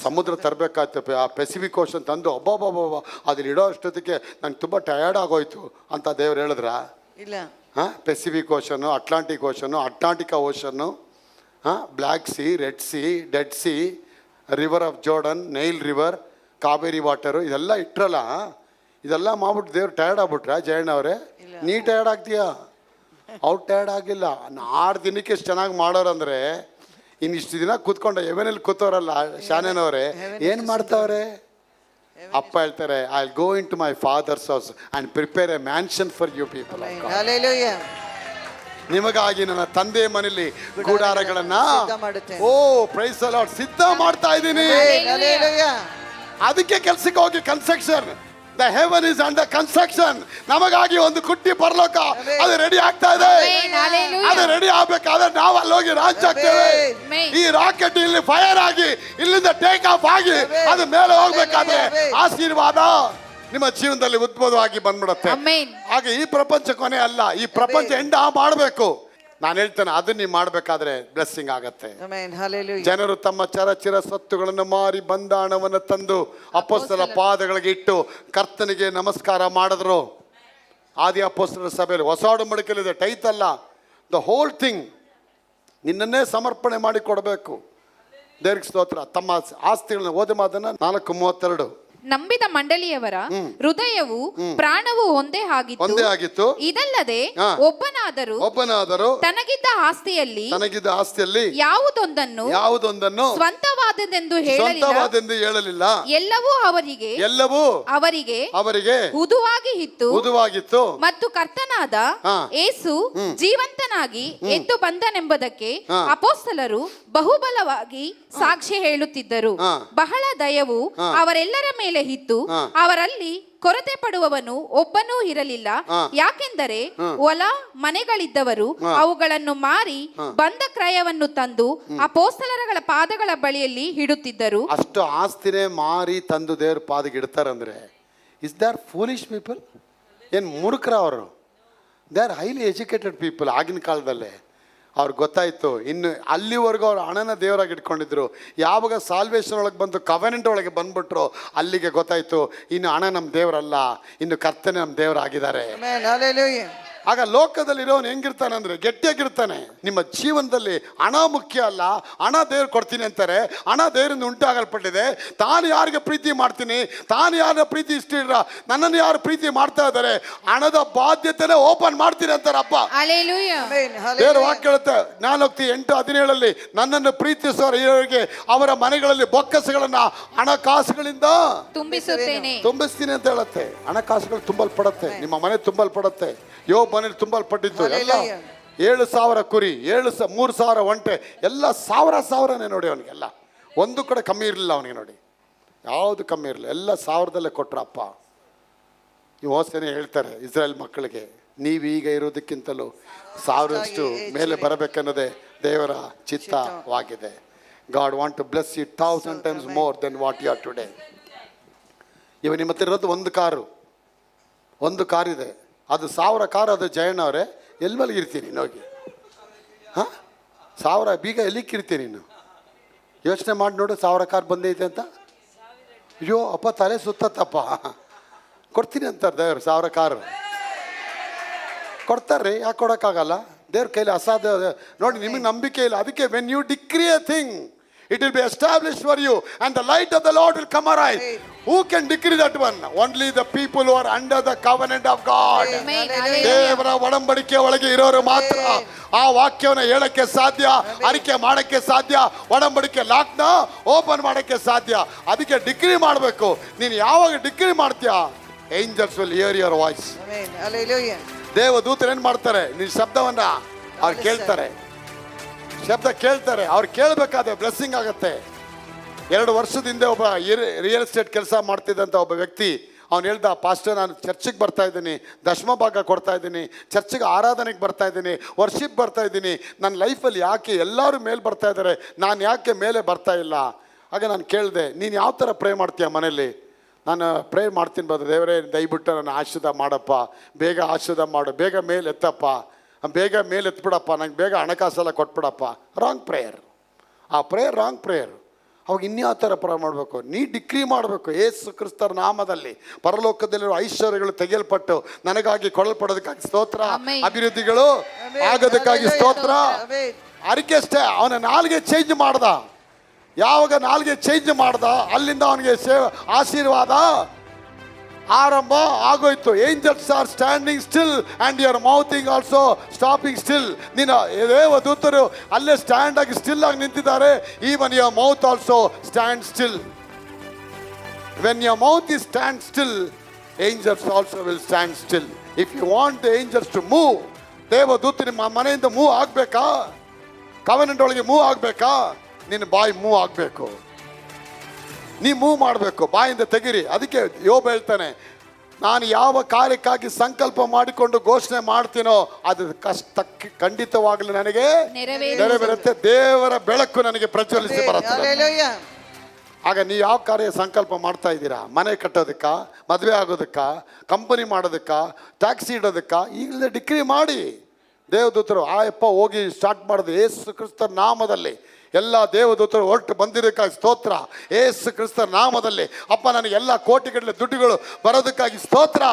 ಸಮುದ್ರ ತರಬೇಕಾಯ್ತು, ಆ ಪೆಸಿಫಿಕ್ ಓಷನ್ ತಂದು ಒಬ್ಬೊಬ್ಬೊಬ್ಬ ಅದ್ರಲ್ಲಿ ಇಡೋ ಅಷ್ಟೊತ್ತಿಗೆ ನಂಗೆ ತುಂಬ ಟಯರ್ಡ್ ಆಗೋಯ್ತು ಅಂತ ದೇವ್ರು ಹೇಳಿದ್ರಾ? ಇಲ್ಲ. Pacific Ocean, Atlantic Ocean, Atlantica Ocean, Black Sea, Red Sea, Dead Sea, river of Jordan, Nile River, Kaveri water, ಇದೆಲ್ಲ ಇಟ್ರಲ್ಲ. ಇದೆಲ್ಲ ಮಾಡ್ಬಿಟ್ಟು ದೇವ್ರು ಟಯರ್ಡ್ ಆಗ್ಬಿಟ್ರ? ಜಯಣ್ಣ ಅವರೇ, ನೀ ಟಯರ್ಡ್ ಆಗ್ತೀಯಾ? ಅವ್ರು ಟಯರ್ಡ್ ಆಗಿಲ್ಲ. 6 ದಿನಕ್ಕೆ ಎಷ್ಟು ಚೆನ್ನಾಗಿ ಮಾಡೋರಂದ್ರೆ ಇನ್ನಿಷ್ಟು ದಿನ ಕೂತ್ಕೊಂಡು ಎವನಲ್ಲಿ ಕೂತವ್ರಲ್ಲ ಶಾನೇನವ್ರೆ, ಏನು ಮಾಡ್ತಾವ್ರೆ? ಅಪ್ಪ ಹೇಳ್ತಾರೆ, I will go into my father's house and prepare a mansion for you people. ನಿಮಗಾಗಿ ನನ್ನ ತಂದೆ ಮನೆಯಲ್ಲಿ ಗೂಡಾರಗಳನ್ನ ಪ್ರೈಸ್ ದಿ ಲಾರ್ಡ್ ಸಿದ್ಧ ಮಾಡ್ತಾ ಇದ್ದೀನಿ. ಅದಕ್ಕೆ ಕೆಲ್ಸಕ್ಕೆ ಹೋಗಿ construction the heaven is under construction. ನಮಗಾಗಿ ಒಂದು ಕುಟ್ಟಿ ಪರಲೋಕ ಅದು ರೆಡಿ ಆಗ್ತಾ ಇದೆ. Amen. Hallelujah. ಅದು ರೆಡಿ ಆಗ್ಬೇಕಾದ್ರೆ ನಾವು ಅಲ್ಲಿ ಹೋಗಿ ರಾಜ್ ಆಗ್ತೇವೆ. Amen. ಈ ರಾಕೆಟ್ ಇಲ್ಲಿ ಫೈರ್ ಆಗಿ ಇಲ್ಲಿಂದ ಟೇಕ್ ಆಫ್ ಆಗಿ ಅದು ಮೇಲೆ ಹೋಗ್ಬೇಕಾದ್ರೆ ಆಶೀರ್ವಾದ ನಿಮ್ಮ ಜೀವನದಲ್ಲಿ ಉದ್ಭವವಾಗಿ ಬಂದ್ಬಿಡುತ್ತೆ. Amen. ಹಾಗೆ ಈ ಪ್ರಪಂಚ ಕೊನೆ ಅಲ್ಲ, ಈ ಪ್ರಪಂಚ ಎಂಡ ಮಾಡಬೇಕು. ನಾನು ಹೇಳ್ತೇನೆ, ಅದನ್ನ ನೀವು ಮಾಡಬೇಕಾದ್ರೆ ಬ್ಲೆಸ್ಸಿಂಗ್ ಆಗತ್ತೆ. Amen. Hallelujah. ಜನರು ತಮ್ಮ ಚರಚಿರ ಸ್ವತ್ತುಗಳನ್ನು ಮಾರಿ ಬಂದ ಹಣವನ್ನು ತಂದು ಅಪೊಸ್ತಲರ ಪಾದಗಳಿಗೆ ಇಟ್ಟು ಕರ್ತನಿಗೆ ನಮಸ್ಕಾರ ಮಾಡಿದ್ರು. ಆದಿ ಅಪೊಸ್ತಲರ ಸಭೆಯಲ್ಲಿ ಹೊಸ ಒಡಂಬಡಿಕೆಯಲ್ಲಿದೆ, ಟೈತ್ ಅಲ್ಲ, ದ ಹೋಲ್ ಥಿಂಗ್ ನಿನ್ನನ್ನೇ ಸಮರ್ಪಣೆ ಮಾಡಿ ಕೊಡಬೇಕು. ದೇವರಿಗೆ ಸ್ತೋತ್ರ. ತಮ್ಮ ಆಸ್ತಿಗಳನ್ನ ಓದಿ ಮಾತನ್ನ 4:32 ನಂಬಿದ ಮಂಡಳಿಯವರ ಹೃದಯವು ಪ್ರಾಣವು ಒಂದೇ ಆಗಿತ್ತು. ಇದಲ್ಲದೆ ಒಬ್ಬನಾದರೂ ತನಗಿದ್ದ ಆಸ್ತಿಯಲ್ಲಿ ಯಾವುದೊಂದನ್ನು ಸ್ವಂತವಾದದೆಂದು ಹೇಳಲಿಲ್ಲ. ಎಲ್ಲವೂ ಅವರಿಗೆ ಹುದುವಾಗಿತ್ತು. ಮತ್ತು ಕರ್ತನಾದ ಯೇಸು ಜೀವಂತನಾಗಿ ಎದ್ದು ಬಂದನೆಂಬುದಕ್ಕೆ ಅಪೊಸ್ತಲರು ಬಹುಬಲವಾಗಿ ಸಾಕ್ಷ್ಯ ಹೇಳುತ್ತಿದ್ದರು. ಬಹಳ ದಯವು ಅವರೆಲ್ಲರ ಮೇಲೆ ಇತ್ತು. ಅವರಲ್ಲಿ ಕೊರತೆ ಪಡುವವನು ಒಬ್ಬನೂ ಇರಲಿಲ್ಲ. ಯಾಕೆಂದರೆ ಹೊಲ ಮನೆಗಳಿದ್ದವರು ಅವುಗಳನ್ನು ಮಾರಿ ಬಂದ ಕ್ರಯವನ್ನು ತಂದು ಅಪೊಸ್ತಲರ ಪಾದಗಳ ಬಳಿಯಲ್ಲಿ ಇಡುತ್ತಿದ್ದರು. ಅಷ್ಟು ಆಸ್ತಿನೇ ಮಾರಿ ತಂದು ದೇವ್ರ ಪಾದಕ್ಕೆ ಇಡ್ತಾರಂದ್ರೆ ಇಸ್ ದರ್ ಫೂಲಿಶ್ ಪೀಪಲ್? ಏನು ಮೂರ್ಖರ ಅವರು? They are highly educated people. ಆಗಿನ ಕಾಲದಲ್ಲೇ ಅವ್ರಿಗೆ ಗೊತ್ತಾಯಿತು. ಇನ್ನು ಅಲ್ಲಿವರೆಗೂ ಅವ್ರು ಹಣನ ದೇವರಾಗಿ ಇಟ್ಕೊಂಡಿದ್ರು. ಯಾವಾಗ ಸಾಲ್ವೇಷನ್ ಒಳಗೆ ಬಂದು ಕವೆನೆಂಟ್ ಒಳಗೆ ಬಂದ್ಬಿಟ್ರು, ಅಲ್ಲಿಗೆ ಗೊತ್ತಾಯಿತು ಇನ್ನು ಹಣ ನಮ್ಮ ದೇವರಲ್ಲ, ಇನ್ನು ಕರ್ತನೆ ನಮ್ಮ ದೇವರಾಗಿದ್ದಾರೆ. ಆಗ ಲೋಕದಲ್ಲಿ ಇರೋನು ಹೆಂಗಿರ್ತಾನೆ ಅಂದರೆ ಗಟ್ಟಿಯಾಗಿರ್ತಾನೆ. ನಿಮ್ಮ ಜೀವನದಲ್ಲಿ ಹಣ ಮುಖ್ಯ ಅಲ್ಲ, ಹಣ ದೇವ್ರು ಕೊಡ್ತೀನಿ ಅಂತಾರೆ. ಹಣ ದೇವರಿಂದ ಉಂಟಾಗಲ್ಪಟ್ಟಿದೆ. ತಾನು ಯಾರಿಗೆ ಪ್ರೀತಿ ಮಾಡ್ತೀನಿ, ತಾನು ಯಾರ ಪ್ರೀತಿ ಇಷ್ಟ ಇಲ್ಲ, ನನ್ನನ್ನು ಯಾರು ಪ್ರೀತಿ ಮಾಡ್ತಾ ಇದ್ದಾರೆ, ಹಣದ ಬಾಧ್ಯತೆನೇ ಓಪನ್ ಮಾಡ್ತೀನಿ ಅಂತಾರಪ್ಪ. ದೇವ್ರ ವಾಕ್ಯ ಹೇಳುತ್ತೆ, ನಾನು ಹೋಗ್ತೀನಿ 8:17 ನನ್ನನ್ನು ಪ್ರೀತಿಸುವವರಿಗೆ ಅವರ ಮನೆಗಳಲ್ಲಿ ಬೊಕ್ಕಸಗಳನ್ನ ಹಣಕಾಸುಗಳಿಂದ ತುಂಬಿಸ್ತೀನಿ ಅಂತ ಹೇಳುತ್ತೆ. ಹಣಕಾಸುಗಳು ತುಂಬಲ್ಪಡುತ್ತೆ, ನಿಮ್ಮ ಮನೆ ತುಂಬಲ್ಪಡುತ್ತೆ. ಯೋಬ ಮನೇಲಿ ತುಂಬಲ್ಪಟ್ಟಿತ್ತು. ಎಲ್ಲ 7,000 ಕುರಿ, 3,000 ಒಂಟೆ, ಎಲ್ಲ ಸಾವಿರನೇ ನೋಡಿ. ಅವನಿಗೆಲ್ಲ ಒಂದು ಕಡೆ ಕಮ್ಮಿ ಇರಲಿಲ್ಲ ಅವನಿಗೆ. ನೋಡಿ, ಯಾವುದು ಕಮ್ಮಿ ಇರಲಿಲ್ಲ, ಎಲ್ಲ 1000ದಲ್ಲೇ ಕೊಟ್ರಪ್ಪ. ಈ ಮೋಸನೇ ಹೇಳ್ತಾರೆ ಇಸ್ರಾಯೇಲ್ ಮಕ್ಕಳಿಗೆ, ನೀವೀಗ ಇರೋದಕ್ಕಿಂತಲೂ 1000ರಷ್ಟು ಮೇಲೆ ಬರಬೇಕನ್ನೋದೇ ದೇವರ ಚಿತ್ತವಾಗಿದೆ. God want to bless you 1000 times more than what you are today. ಇವಾಗ ನಿಮ್ಮ ಹತ್ರ ಇರೋದು ಒಂದು ಕಾರಿದೆ, ಅದು 1000 ಕಾರು. ಅದು ಜಯಣ್ಣ ಅವರೇ, ಎಲ್ಲಿ ಮಲಗಿರ್ತೀನಿ ನೀನು ಹೋಗಿ? 1000 ಬೀಗ ಎಲ್ಲಿಕ್ಕಿರ್ತೀನಿ ನೀನು? ಯೋಚನೆ ಮಾಡಿ ನೋಡು, 1000 ಕಾರ್ ಬಂದೈತೆ ಅಂತ. ಅಯ್ಯೋ ಅಪ್ಪ, ತಲೆ ಸುತ್ತತ್ತಪ್ಪ. ಕೊಡ್ತೀನಿ ಅಂತಾರೆ ದೇವ್ರು. 1000 ಕಾರು ಕೊಡ್ತಾರ್ರಿ, ಯಾಕೆ ಕೊಡೋಕ್ಕಾಗಲ್ಲ? ದೇವ್ರ ಕೈಲಿ ಅಸಾಧ್ಯ. ನೋಡಿ, ನಿಮಗೆ ನಂಬಿಕೆ ಇಲ್ಲ. ಅದಕ್ಕೆ when you decree a thing, it will be established for you and the light of the Lord will come arise. Who can decree that one? Only the people who are under the covenant of God. ದೇವರ ಒಡಂಬಡಿಕೆ ಒಳಗೆ ಇರೋರು ಮಾತ್ರ ಆ ವಾಕ್ಯವನ್ನು ಹೇಳಕ್ಕೆ ಸಾಧ್ಯ, ಅರಿಕೆ ಮಾಡಕ್ಕೆ ಸಾಧ್ಯ, ಒಡಂಬಡಿಕೆ ಲಾಕ್ನ ಓಪನ್ ಮಾಡಕ್ಕೆ ಸಾಧ್ಯ. ಅದಕ್ಕೆ ಡಿಕ್ರಿ ಮಾಡಬೇಕು. ನೀನು ಯಾವಾಗ ಡಿಕ್ರಿ ಮಾಡ್ತೀಯ, angels will hear your voice. ದೇವದೂತರು ಏನ್ ಮಾಡ್ತಾರೆ? ನಿನ್ನ ಶಬ್ದವನ್ನ ಅವ್ರು ಕೇಳ್ತಾರೆ. ಅವ್ರು ಕೇಳಬೇಕಾದ್ರೆ ಬ್ಲೆಸ್ಸಿಂಗ್ ಆಗುತ್ತೆ. 2 ವರ್ಷದ ಹಿಂದೆ ಒಬ್ಬ ರಿಯಲ್ ಎಸ್ಟೇಟ್ ಕೆಲಸ ಮಾಡ್ತಿದ್ದಂಥ ಒಬ್ಬ ವ್ಯಕ್ತಿ ಅವ್ನು ಹೇಳ್ದ, ಪಾಸ್ಟರ್, ನಾನು ಚರ್ಚಿಗೆ ಬರ್ತಾ ಇದ್ದೀನಿ, ದಶಮ ಭಾಗ ಕೊಡ್ತಾ ಇದ್ದೀನಿ, ಚರ್ಚಿಗೆ ಆರಾಧನೆಗೆ ಬರ್ತಾ ಇದ್ದೀನಿ, ವರ್ಷಿಪ್ ಬರ್ತಾ ಇದ್ದೀನಿ. ನನ್ನ ಲೈಫಲ್ಲಿ ಯಾಕೆ ಎಲ್ಲರೂ ಮೇಲೆ ಬರ್ತಾ ಇದ್ದಾರೆ, ನಾನು ಯಾಕೆ ಮೇಲೆ ಬರ್ತಾ ಇಲ್ಲ? ಆಗ ನಾನು ಕೇಳಿದೆ, ನೀನು ಯಾವ ಥರ ಪ್ರೇ ಮಾಡ್ತೀಯ ಮನೇಲಿ? ನಾನು ಪ್ರೇ ಮಾಡ್ತೀನಿ ಬರೋದು, ದೇವರೇ ದಯವಿಟ್ಟು ನನ್ನ ಆಶೀರ್ವಾದ ಮಾಡಪ್ಪ, ಬೇಗ ಆಶೀರ್ವಾದ ಮಾಡು, ಬೇಗ ಮೇಲೆ ಎತ್ತಪ್ಪ, ಬೇಗ ಮೇಲೆ ಎತ್ಬಿಡಪ್ಪ, ನಂಗೆ ಬೇಗ ಹಣಕಾಸೆಲ್ಲ ಕೊಟ್ಬಿಡಪ್ಪ. Wrong prayer. ಆ ಪ್ರೇಯರ್ ರಾಂಗ್ ಪ್ರೇಯರ್. ಅವಾಗ ಇನ್ಯಾವ ಥರ ಪ್ರೇಯರ್ ಮಾಡಬೇಕು? ನೀ ಡಿಕ್ರಿ ಮಾಡಬೇಕು. ಯೇಸು ಕ್ರಿಸ್ತರ ನಾಮದಲ್ಲಿ ಪರಲೋಕದಲ್ಲಿರುವ ಐಶ್ವರ್ಯಗಳು ತೆಗೆಯಲ್ಪಟ್ಟು ನನಗಾಗಿ ಕೊಡಲ್ಪಡೋದಕ್ಕಾಗಿ ಸ್ತೋತ್ರ, ಅಭಿವೃದ್ಧಿಗಳು ಆಗೋದಕ್ಕಾಗಿ ಸ್ತೋತ್ರ. ಅರಿಕೆ ಅಷ್ಟೇ. ಅವನ ನಾಲ್ಗೆ ಚೇಂಜ್ ಮಾಡ್ದ. ಯಾವಾಗ ನಾಲ್ಗೆ ಚೇಂಜ್ ಮಾಡ್ದ, ಅಲ್ಲಿಂದ ಅವನಿಗೆ ಆಶೀರ್ವಾದ ಆರಂಭ ಆಗೋಯ್ತು. Angels are standing still and your mouthing also stopping still. ನೀನು ದೇವದೂತರು ಅಲ್ಲೇ ಸ್ಟ್ಯಾಂಡ್ ಆಗಿ ಸ್ಟಿಲ್ ಆಗಿ ನಿಂತಿದ್ದಾರೆ. Even your mouth also stand still. When your mouth is stand still, angels also will stand still. If you want the angels to move, ದೇವದೂತ ನಿಮ್ಮ ಮನೆಯಿಂದ move ಆಗಬೇಕಾ, ಕವೆನೆಂಟ್ ಒಳಗೆ ಮೂವ್ ಆಗಬೇಕಾ, ನಿನ್ನ ಬಾಯಿ ಮೂವ್ ಆಗಬೇಕು, ನೀ ಮೂವ್ ಮಾಡಬೇಕು, ಬಾಯಿಂದ ತೆಗಿರಿ. ಅದಕ್ಕೆ ಯೋಬ ಹೇಳ್ತಾನೆ, ನಾನು ಯಾವ ಕಾರ್ಯಕ್ಕಾಗಿ ಸಂಕಲ್ಪ ಮಾಡಿಕೊಂಡು ಘೋಷಣೆ ಮಾಡ್ತೀನೋ ಅದು ಖಂಡಿತವಾಗಲಿ ನನಗೆ ನೆರವೇರುತ್ತೆ. ದೇವರ ಬೆಳಕು ನನಗೆ ಪ್ರಜ್ವಲಿಸಿ ಬರುತ್ತೆ. ಆಗ ನೀವು ಯಾವ ಕಾರ್ಯ ಸಂಕಲ್ಪ ಮಾಡ್ತಾ ಇದ್ದೀರಾ? ಮನೆ ಕಟ್ಟೋದಕ್ಕ, ಮದುವೆ ಆಗೋದಕ್ಕ, ಕಂಪನಿ ಮಾಡೋದಕ್ಕ, ಟ್ಯಾಕ್ಸಿ ಇಡೋದಕ್ಕ, ಈಗಲೇ ಡಿಕ್ರಿ ಮಾಡಿ. ದೇವದೂತರು ಆಯಪ್ಪ ಹೋಗಿ ಸ್ಟಾರ್ಟ್ ಮಾಡೋದು ಯೇಸು ಕ್ರಿಸ್ತರ ನಾಮದಲ್ಲಿ. ಎಲ್ಲ ದೇವದೂತರು ಹೊರಟು ಬಂದಿರೋದಕ್ಕಾಗಿ ಸ್ತೋತ್ರ. ಯೇಸು ಕ್ರಿಸ್ತರ ನಾಮದಲ್ಲಿ ಅಪ್ಪ ನನಗೆ ಎಲ್ಲ ಕೋಟಿಗಟ್ಟಲೆ ದುಡ್ಡುಗಳು ಬರೋದಕ್ಕಾಗಿ ಸ್ತೋತ್ರ,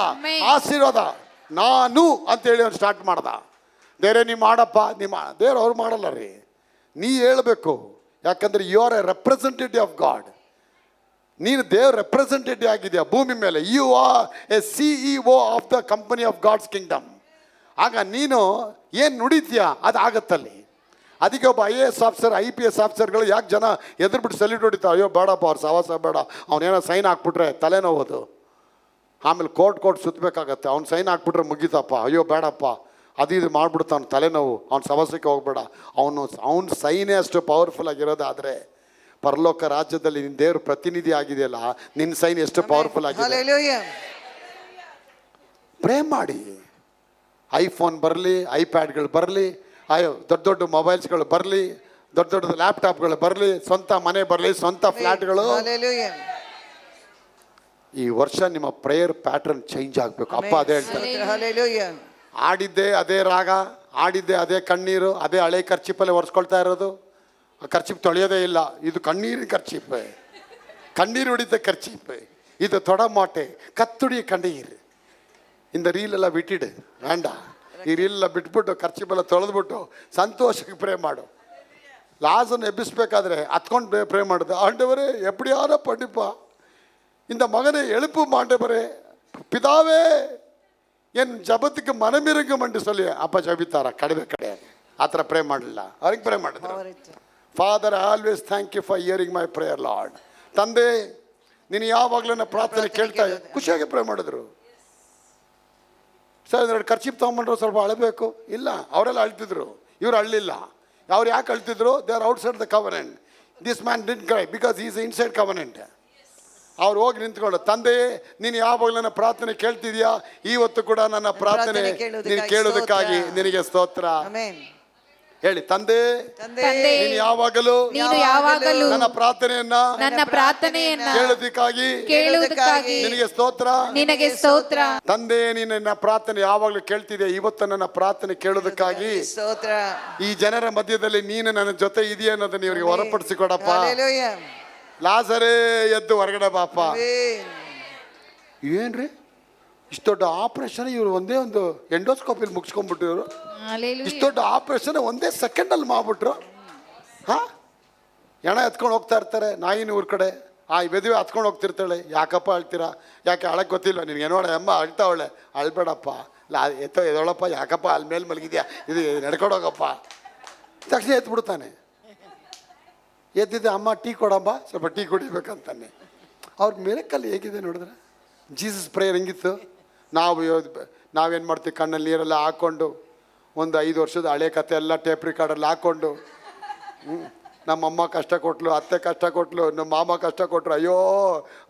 ಆಶೀರ್ವಾದ ನಾನು ಅಂತೇಳಿ ಅವ್ನು ಸ್ಟಾರ್ಟ್ ಮಾಡ್ದ. ಬೇರೆ ನೀವು ಮಾಡಪ್ಪ, ದೇವ್ರು ಅವ್ರು ಮಾಡಲ್ಲ ರೀ, ನೀ ಹೇಳಬೇಕು. ಯಾಕಂದ್ರೆ you are a representative of God. ನೀನು ದೇವ್ರ ರೆಪ್ರೆಸೆಂಟೇಟಿವ್ ಆಗಿದೆಯಾ ಭೂಮಿ ಮೇಲೆ. You are a CEO of the company of God's kingdom. ಆಗ ನೀನು ಏನು ನುಡಿತೀಯಾ ಅದು ಆಗತ್ತಲ್ಲಿ. ಅದಕ್ಕೆ ಒಬ್ಬ IAS ಆಫೀಸರ್, IPS ಆಫೀಸರ್ಗಳು ಯಾಕೆ ಜನ ಎದುರುಬಿಟ್ಟು ಸಲ್ಯೂಟ್ ಹೊಡಿತಾರೆ? ಅಯ್ಯೋ ಬೇಡಪ್ಪ, ಅವ್ರು ಸವಾಸ ಬೇಡ, ಅವನೇನೋ ಸೈನ್ ಹಾಕ್ಬಿಟ್ರೆ ತಲೆನೋವುದು, ಆಮೇಲೆ ಕೋರ್ಟ್ ಸುತ್ತಬೇಕಾಗತ್ತೆ. ಅವ್ನು ಸೈನ್ ಹಾಕ್ಬಿಟ್ರೆ ಮುಗೀತಪ್ಪ, ಅಯ್ಯೋ ಬೇಡಪ್ಪ, ಅದು ಇದು ಮಾಡಿಬಿಡ್ತ ಅವ್ನು ತಲೆನೋವು, ಅವ್ನು ಸವಾಸಕ್ಕೆ ಹೋಗ್ಬೇಡ. ಅವನು ಸೈನೇ ಅಷ್ಟು ಪವರ್ಫುಲ್ ಆಗಿರೋದಾದರೆ ಪರಲೋಕ ರಾಜ್ಯದಲ್ಲಿ ನಿನ್ನ ದೇವ್ರ ಪ್ರತಿನಿಧಿ ಆಗಿದೆಯಲ್ಲ, ನಿನ್ನ ಸೈನ್ ಎಷ್ಟು ಪವರ್ಫುಲ್ ಆಗಿದೆ. ಪ್ರೇಮ್ ಮಾಡಿ. ಐಫೋನ್ ಬರಲಿ, ಐಪ್ಯಾಡ್ಗಳು ಬರಲಿ, ದೊಡ್ಡ ದೊಡ್ಡ ಮೊಬೈಲ್ಸ್ಗಳು ಬರಲಿ, ದೊಡ್ಡ ದೊಡ್ಡ ಲ್ಯಾಪ್ಟಾಪ್ಗಳು ಬರಲಿ, ಸ್ವಂತ ಮನೆ ಬರಲಿ, ಸ್ವಂತ ಫ್ಲ್ಯಾಟ್ಗಳು. ಈ ವರ್ಷ ನಿಮ್ಮ ಪ್ರೇಯರ್ ಪ್ಯಾಟರ್ನ್ ಚೇಂಜ್ ಆಗಬೇಕು. ಅಪ್ಪ ಅದೇ ಹೇಳ್ತಾರೆ, ಆಡಿದ್ದೆ ಅದೇ ರಾಗ, ಆಡಿದ್ದೆ ಅದೇ ಕಣ್ಣೀರು, ಅದೇ ಹಳೆ ಖರ್ಚಿಪಲ್ಲೇ ಒರೆಸ್ಕೊಳ್ತಾ ಇರೋದು. ಖರ್ಚಿಪ್ ತೊಳೆಯೋದೇ ಇಲ್ಲ, ಇದು ಕಣ್ಣೀರಿನ ಖರ್ಚಿಪ್, ಕಣ್ಣೀರು ಹೊಡಿತ ಖರ್ಚಿಪ್, ಇದು ತೊಡಮಾಟೆ ಕತ್ತುಡಿ ಕಣ್ಣೀರು. இந்த ರೀಲೆಲ್ಲ ಬಿಟ್ಟಿಡು வேണ്ട. ಈ ರೀಲೆಲ್ಲ ಬಿಟ್ಬಿಟ್ಟು ಖರ್ಚಿಪೆಲ್ಲ ತೊಳೆದ್ಬಿಟ್ಟು ಸಂತೋಷಕ್ಕೆ ಪ್ರೇ ಮಾಡು. லாசன் எபிஸ்பேக்காதே அத்கொண்டு ப்ரே ಮಾಡುದು. ஆண்டவரே எப்படியான படிப்பா, இந்த மகனை எழுப்பும் ஆண்டவரே, பிதாவே என் ஜபத்துக்கு மனமிருங்கும் என்று சொல்லி அப்பா ஜபித்தார. ಕಡಿಮೆ கிடையாது, ಆ ಥರ ಪ್ರೇ ಮಾಡಲಿಲ್ಲ, ಅವ್ರಿಗೆ ಪ್ರೇ ಮಾಡಿದ್ರು. Father I always thank you for hearing my prayer Lord. ತಂದೆ ನೀನು ಯಾವಾಗಲೂ ನನ್ನ ಪ್ರಾರ್ಥನೆ ಕೇಳ್ತಾ ಖುಷಿಯಾಗಿ ಪ್ರೇ ಮಾಡಿದ್ರು. ಸರ್ ಎರಡು ಖರ್ಚಿಪ್ ತೊಗೊಂಬಂಡ್ರು, ಸ್ವಲ್ಪ ಅಳಬೇಕು. ಇಲ್ಲ, ಅವರೆಲ್ಲ ಅಳ್ತಿದ್ರು, ಇವ್ರು ಅಳ್ಳಿಲ್ಲ. ಅವ್ರು ಯಾಕೆ ಅಳ್ತಿದ್ರು? They are outside the covenant. This man did cry because is inside covenant. ಅವ್ರು ಹೋಗಿ ನಿಂತ್ಕೊಂಡು, ತಂದೆ ನೀನು ಯಾವಾಗಲೂ ನನ್ನ ಪ್ರಾರ್ಥನೆ ಕೇಳ್ತಿದ್ಯಾ, ಇವತ್ತು ಕೂಡ ನನ್ನ ಪ್ರಾರ್ಥನೆ ನೀನು ಕೇಳೋದಕ್ಕಾಗಿ ನಿನಗೆ ಸ್ತೋತ್ರ. ಹೇಳಿ, ತಂದೆ ನೀನು ಯಾವಾಗಲೂ ನನ್ನ ಪ್ರಾರ್ಥನೆಯನ್ನ ಕೇಳೋದಕ್ಕಾಗಿ ನಿನಗೆ ಸ್ತೋತ್ರ. ತಂದೆ ನೀನು ನನ್ನ ಪ್ರಾರ್ಥನೆ ಯಾವಾಗಲೂ ಕೇಳ್ತಿದ್ಯಾ, ಇವತ್ತು ನನ್ನ ಪ್ರಾರ್ಥನೆ ಕೇಳೋದಕ್ಕಾಗಿ ಈ ಜನರ ಮಧ್ಯದಲ್ಲಿ ನೀನು ನನ್ನ ಜೊತೆ ಇದೆಯಾ ಅನ್ನೋದನ್ನ ಇವರಿಗೆ ಹೊರಪಡಿಸಿಕೊಡಪ್ಪ. ಲಾಜರೇ ಎದ್ದು ಹೊರಗಡೆ ಬಾಪ. ಏನ್ರಿ ಇಷ್ಟು ದೊಡ್ಡ ಆಪರೇಷನ್ ಇವರು ಒಂದೇ ಒಂದು ಎಂಡೋಸ್ಕೋಪಿಲಿ ಮುಗಿಸ್ಕೊಂಡ್ಬಿಟ್ಟು, ಇವರು ಇಷ್ಟು ದೊಡ್ಡ ಆಪರೇಷನ್ ಒಂದೇ ಸೆಕೆಂಡಲ್ಲಿ ಮಾಡ್ಬಿಟ್ರು. ಹೆಣ ಎತ್ಕೊಂಡು ಹೋಗ್ತಾ ಇರ್ತಾರೆ ನಾಯಿನ ಊರ ಕಡೆ, ಆ ಬೆದುವೆ ಹತ್ಕೊಂಡು ಹೋಗ್ತಿರ್ತಾಳೆ. ಯಾಕಪ್ಪ ಅಳ್ತೀರಾ? ಯಾಕೆ ಅಳಕ್ಕೆ ಗೊತ್ತಿಲ್ಲ ನಿನಗೆ? ನೋಡ ಅಮ್ಮ ಅಳ್ತಾವಳೆ. ಅಳ್ಬೇಡಪ್ಪ, ಎದೊಳಪ್ಪ, ಯಾಕಪ್ಪ ಅಲ್ಲಿ ಮೇಲೆ ಮಲಗಿದ್ಯಾ, ಇದು ನಡ್ಕೊಂಡೋಗಪ್ಪ. ತಕ್ಷಣ ಎತ್ಬಿಡ್ತಾನೆ. ಎದ್ದಿದ್ದೆ, ಅಮ್ಮ ಟೀ ಕೊಡಮ್ಮ, ಸ್ವಲ್ಪ ಟೀ ಕುಡಿಬೇಕಂತಾನೆ. ಅವ್ರ ಮಿರಕಲ್ಲಿ ಹೇಗಿದೆ ನೋಡಿದ್ರೆ, ಜೀಸಸ್ ಪ್ರೇಯರ್ ಹೆಂಗಿತ್ತು. ನಾವೇನು ಮಾಡ್ತೀವಿ, ಕಣ್ಣಲ್ಲಿ ನೀರೆಲ್ಲ ಹಾಕ್ಕೊಂಡು ಒಂದು 5 ವರ್ಷದ ಹಳೆ ಕತೆ ಎಲ್ಲ ಟೇಪ್ ರಿಕಾರ್ಡಲ್ಲಿ ಹಾಕ್ಕೊಂಡು, ನಮ್ಮಮ್ಮ ಕಷ್ಟ ಕೊಟ್ಲು, ಅತ್ತೆ ಕಷ್ಟ ಕೊಟ್ಲು, ನಮ್ಮ ಮಾಮ ಕಷ್ಟ ಕೊಟ್ಟರು, ಅಯ್ಯೋ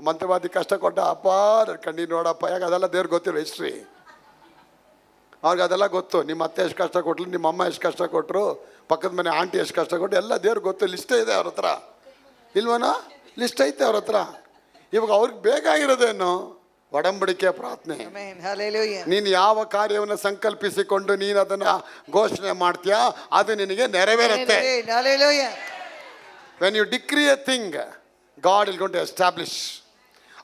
ಮಂತ್ರವಾದಿ ಕಷ್ಟ ಕೊಟ್ಟ, ಅಪ್ಪ ನನ್ನ ಕಣ್ಣೀರು ನೋಡಪ್ಪ. ಯಾಕೆ ಅದೆಲ್ಲ ದೇವ್ರಿಗೆ ಗೊತ್ತಿಲ್ಲ ಹಿಸ್ಟ್ರಿ. ಅವ್ರಿಗೆ ಅದೆಲ್ಲ ಗೊತ್ತು. ನಿಮ್ಮ ಅತ್ತೆ ಎಷ್ಟು ಕಷ್ಟ ಕೊಟ್ಲು, ನಿಮ್ಮ ಅಮ್ಮ ಎಷ್ಟು ಕಷ್ಟ ಕೊಟ್ಟರು, ಪಕ್ಕದ ಮನೆ ಆಂಟಿ ಎಷ್ಟು ಕಷ್ಟ ಕೊಟ್ಟು, ಎಲ್ಲ ದೇವ್ರಿಗೆ ಗೊತ್ತು. ಲಿಸ್ಟೇ ಇದೆ ಅವ್ರ ಹತ್ರ, ಇಲ್ವನೋ? ಲಿಸ್ಟ್ ಐತೆ ಅವ್ರ ಹತ್ರ. ಇವಾಗ ಅವ್ರಿಗೆ ಬೇಕಾಗಿರೋದೇನು? ಒಡಂಬಡಿಕೆ ಪ್ರಾರ್ಥನೆ. ನೀನು ಯಾವ ಕಾರ್ಯವನ್ನು ಸಂಕಲ್ಪಿಸಿಕೊಂಡು ನೀನು ಅದನ್ನು ಘೋಷಣೆ ಮಾಡ್ತೀಯಾ, ಅದು ನಿನಗೆ ನೆರವೇರುತ್ತೆ. When you decree a thing, God will going to establish.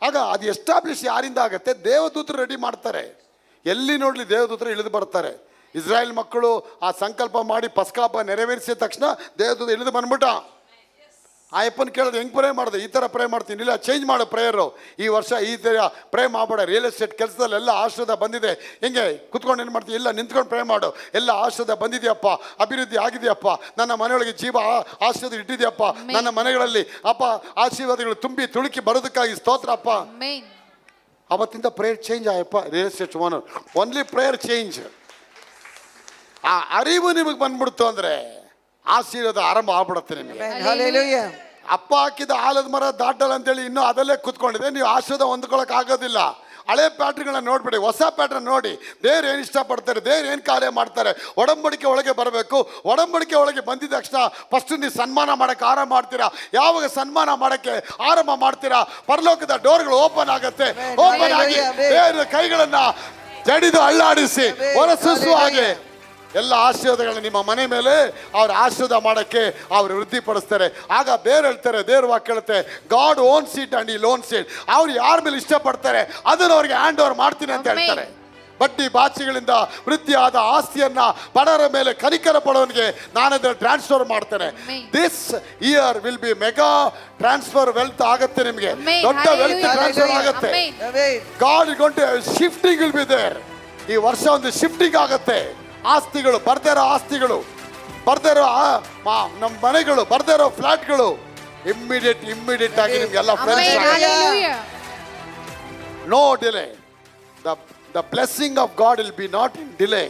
ಆಗ ಅದು ಎಸ್ಟಾಬ್ಲಿಷ್ ಯಾರಿಂದ ಆಗುತ್ತೆ? ದೇವದೂತರು ರೆಡಿ ಮಾಡ್ತಾರೆ. ಎಲ್ಲಿ ನೋಡಲಿ ದೇವದೂತರು ಇಳಿದು ಬರ್ತಾರೆ. ಇಸ್ರಾಯೇಲ್ ಮಕ್ಕಳು ಆ ಸಂಕಲ್ಪ ಮಾಡಿ ಪಸ್ಕಾ ಹಬ್ಬ ನೆರವೇರಿಸಿದ ತಕ್ಷಣ ದೇವದೂತ ಇಳಿದು ಬಂದ್ಬಿಟ್ಟ. ಆ ಅಪ್ಪನ ಕೇಳೋದು, ಹೆಂಗೆ ಪ್ರೇ ಮಾಡಿದೆ? ಈ ಥರ ಪ್ರೇ ಮಾಡ್ತೀನಿ. ಇಲ್ಲ, ಚೇಂಜ್ ಮಾಡು ಪ್ರೇಯರು. ಈ ವರ್ಷ ಈ ಥರ ಪ್ರೇ ಮಾಡಬೇಡ. ರಿಯಲ್ ಎಸ್ಟೇಟ್ ಕೆಲಸದಲ್ಲಿ ಎಲ್ಲ ಆಶೀರ್ವಾದ ಬಂದಿದೆ. ಹೆಂಗೆ ಕುತ್ಕೊಂಡು ಏನು ಮಾಡ್ತೀವಿ? ಇಲ್ಲ, ನಿಂತ್ಕೊಂಡು ಪ್ರೇ ಮಾಡು. ಎಲ್ಲ ಆಶೀರ್ವಾದ ಬಂದಿದೆಯಪ್ಪ, ಅಭಿವೃದ್ಧಿ ಆಗಿದೆಯಪ್ಪ, ನನ್ನ ಮನೆಯೊಳಗೆ ಜೀವ ಆಶೀರ್ವಾದ ಇಟ್ಟಿದೆಯಪ್ಪ, ನನ್ನ ಮನೆಗಳಲ್ಲಿ ಅಪ್ಪ ಆಶೀರ್ವಾದಗಳು ತುಂಬಿ ತುಳುಕಿ ಬರೋದಕ್ಕಾಗಿ ಸ್ತೋತ್ರಪ್ಪ. ಅವತ್ತಿಂದ ಪ್ರೇಯರ್ ಚೇಂಜ್ ಆಯಪ್ಪ. Real estate owner only prayer change. ಆ ಅರಿವು ನಿಮಗೆ ಬಂದ್ಬಿಡ್ತು ಅಂದರೆ ಆಶೀರ್ವಾದ ಆರಂಭ ಆಗ್ಬಿಡುತ್ತೆ ನಿಮಗೆ. ಅಪ್ಪ ಹಾಕಿದ ಆಲದ ಮರ ದಾಟಲ್ಲ ಅಂತೇಳಿ ಇನ್ನೂ ಅದಲ್ಲೇ ಕೂತ್ಕೊಂಡಿದೆ, ನೀವು ಆಶೀರ್ವಾದ ಹೊಂದ್ಕೊಳಕ್ ಆಗೋದಿಲ್ಲ. ಹಳೆ ಪ್ಯಾಟ್ರ್ಗಳನ್ನ ನೋಡ್ಬೇಡಿ, ಹೊಸ ಪ್ಯಾಟ್ರನ್ ನೋಡಿ. ದೇವ್ರು ಏನು ಇಷ್ಟಪಡ್ತಾರೆ, ದೇವ್ರು ಏನು ಕಾರ್ಯ ಮಾಡ್ತಾರೆ. ಒಡಂಬಡಿಕೆ ಒಳಗೆ ಬರಬೇಕು. ಒಡಂಬಡಿಕೆ ಒಳಗೆ ಬಂದಿದ ತಕ್ಷಣ ಫಸ್ಟ್ ನೀವು ಸನ್ಮಾನ ಮಾಡೋಕ್ಕೆ ಆರಂಭ ಮಾಡ್ತೀರಾ. ಯಾವಾಗ ಸನ್ಮಾನ ಮಾಡೋಕ್ಕೆ ಆರಂಭ ಮಾಡ್ತೀರಾ, ಪರಲೋಕದ ಡೋರ್ಗಳು ಓಪನ್ ಆಗುತ್ತೆ. ಓಪನ್ ಆಗಿ ದೇವರ ಕೈಗಳನ್ನ ಜಡಿದು ಅಳ್ಳಾಡಿಸಿ ಹೊರಸೂಸುವ ಹಾಗೆ ಎಲ್ಲ ಆಶೀರ್ವಾದಗಳನ್ನ ನಿಮ್ಮ ಮನೆ ಮೇಲೆ ಅವ್ರು ಆಶೀರ್ವಾದ ಮಾಡೋಕ್ಕೆ ಅವ್ರು ವೃದ್ಧಿಪಡಿಸ್ತಾರೆ. ಆಗ ಬೇರೆ ಹೇಳ್ತಾರೆ, ದೇವ್ರ ವಾಕ್ಯ ಹೇಳುತ್ತೆ, ಗಾಡ್ ಓನ್ ಸೀಟ್ ಅಂಡ್ ಈ ಲೋನ್ ಸೀಟ್. ಅವ್ರು ಯಾರ ಮೇಲೆ ಇಷ್ಟಪಡ್ತಾರೆ ಅದನ್ನು ಅವ್ರಿಗೆ ಹ್ಯಾಂಡ್ ಓವರ್ ಮಾಡ್ತೀನಿ ಅಂತ ಹೇಳ್ತಾರೆ. ಬಡ್ಡಿ ಬಾಚಿಗಳಿಂದ ವೃದ್ಧಿಯಾದ ಆಸ್ತಿಯನ್ನ ಬಡವರ ಮೇಲೆ ಕನಿಕರ ಪಡೋನಿಗೆ ನಾನು ಅದನ್ನು ಟ್ರಾನ್ಸ್ಫರ್ ಮಾಡ್ತೇನೆ. This year will be mega transfer wealth ಆಗುತ್ತೆ. ನಿಮಗೆ ದೊಡ್ಡ ವೆಲ್ತ್ ಟ್ರಾನ್ಸ್ಫರ್ ಆಗುತ್ತೆ. God going to shifting will be there. ಈ ವರ್ಷ ಒಂದು ಶಿಫ್ಟಿಂಗ್ ಆಗುತ್ತೆ. ಆಸ್ತಿಗಳು, ಬರ್ದಿರೋ ಆಸ್ತಿಗಳು, ಬರ್ದಿರೋ ನಮ್ಮ ಮನೆಗಳು, ಬರ್ದಿರೋ ಫ್ಲಾಟ್ಗಳು ಇಮ್ಮಿಡಿಯೇಟ್ ಆಗಿ ನಿಮ್ಗೆಲ್ಲ no delay. The blessing of God will be not in delay.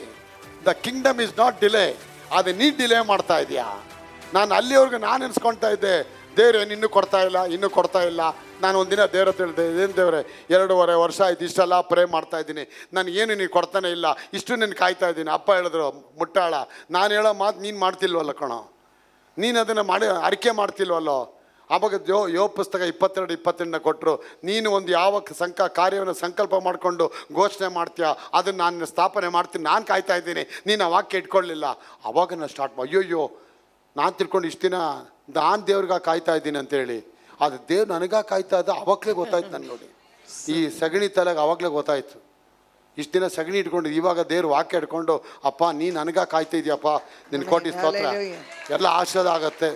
The kingdom is not delay. ಅದು ನೀ ಡಿಲೇ ಮಾಡ್ತಾ ಇದೆಯಾ? ನಾನು ಅಲ್ಲಿವರೆಗೂ ನಾನು ಎನ್ಸ್ಕೊಳ್ತಾ ಇದ್ದೆ, ದೇವ್ರು ಏನು ಇನ್ನೂ ಕೊಡ್ತಾ ಇಲ್ಲ. ನಾನು ಒಂದಿನ ದೇವ್ರ ಹತ್ರ ಹೇಳಿದೆ, ಏನು ದೇವ್ರೆ 2.5 ವರ್ಷ ಆಯ್ತು ಇಷ್ಟೆಲ್ಲ ಪ್ರೇ ಮಾಡ್ತಾ ಇದ್ದೀನಿ, ನನಗೇನು ನೀನು ಕೊಡ್ತಾನೆ ಇಲ್ಲ, ಇಷ್ಟು ನೀನು ಕಾಯ್ತಾ ಇದ್ದೀನಿ. ಅಪ್ಪ ಹೇಳಿದ್ರು, ಮುಟ್ಟಾಳ, ನಾನು ಹೇಳೋ ಮಾತು ನೀನು ಮಾಡ್ತಿಲ್ವಲ್ಲ ಕಣೋ, ನೀನು ಅದನ್ನು ಮಾಡಿ ಅರಿಕೆ ಮಾಡ್ತಿಲ್ವಲ್ಲೋ. ಆವಾಗ ಯೋ ಪುಸ್ತಕ 22-28 ಕೊಟ್ಟರು. ನೀನು ಒಂದು ಯಾವ ಕಾರ್ಯವನ್ನು ಸಂಕಲ್ಪ ಮಾಡಿಕೊಂಡು ಘೋಷಣೆ ಮಾಡ್ತೀಯ, ಅದನ್ನು ನಾನು ಸ್ಥಾಪನೆ ಮಾಡ್ತೀನಿ, ನಾನು ಕಾಯ್ತಾ ಇದ್ದೀನಿ, ನೀನು ಆ ವಾಕ್ಯ ಇಟ್ಕೊಳ್ಳಿಲ್ಲ. ಆವಾಗ ನಾನು ಸ್ಟಾರ್ಟ್ ಅಯ್ಯೋಯ್ಯೋ, ನಾನು ತಿಳ್ಕೊಂಡು ಇಷ್ಟು ದಿನ ನಾನು ದೇವ್ರಿಗೆ ಕಾಯ್ತಾ ಇದ್ದೀನಿ ಅಂತೇಳಿ, ಅದು ದೇವ್ರು ನನಗ ಕಾಯ್ತಾ ಇದ್ದ. ಅವಾಗಲೇ ಗೊತ್ತಾಯ್ತು ನನಗೆ. ನೋಡಿ, ಈ ಸಗಣಿ ತಲೆಗೆ ಆವಾಗಲೇ ಗೊತ್ತಾಯ್ತು. ಇಷ್ಟು ದಿನ ಸಗಣಿ ಇಟ್ಕೊಂಡು ಇವಾಗ ದೇವ್ರು ವಾಕ್ಯ ಇಟ್ಕೊಂಡು, ಅಪ್ಪ ನೀ ನನಗ ಕಾಯ್ತಾ ಇದೆಯಪ್ಪ, ನಿನ್ನ ಕೋಟಿ ಸ್ತೋತ್ರ, ಎಲ್ಲ ಆಶೀರ್ವಾದ ಆಗತ್ತೆ.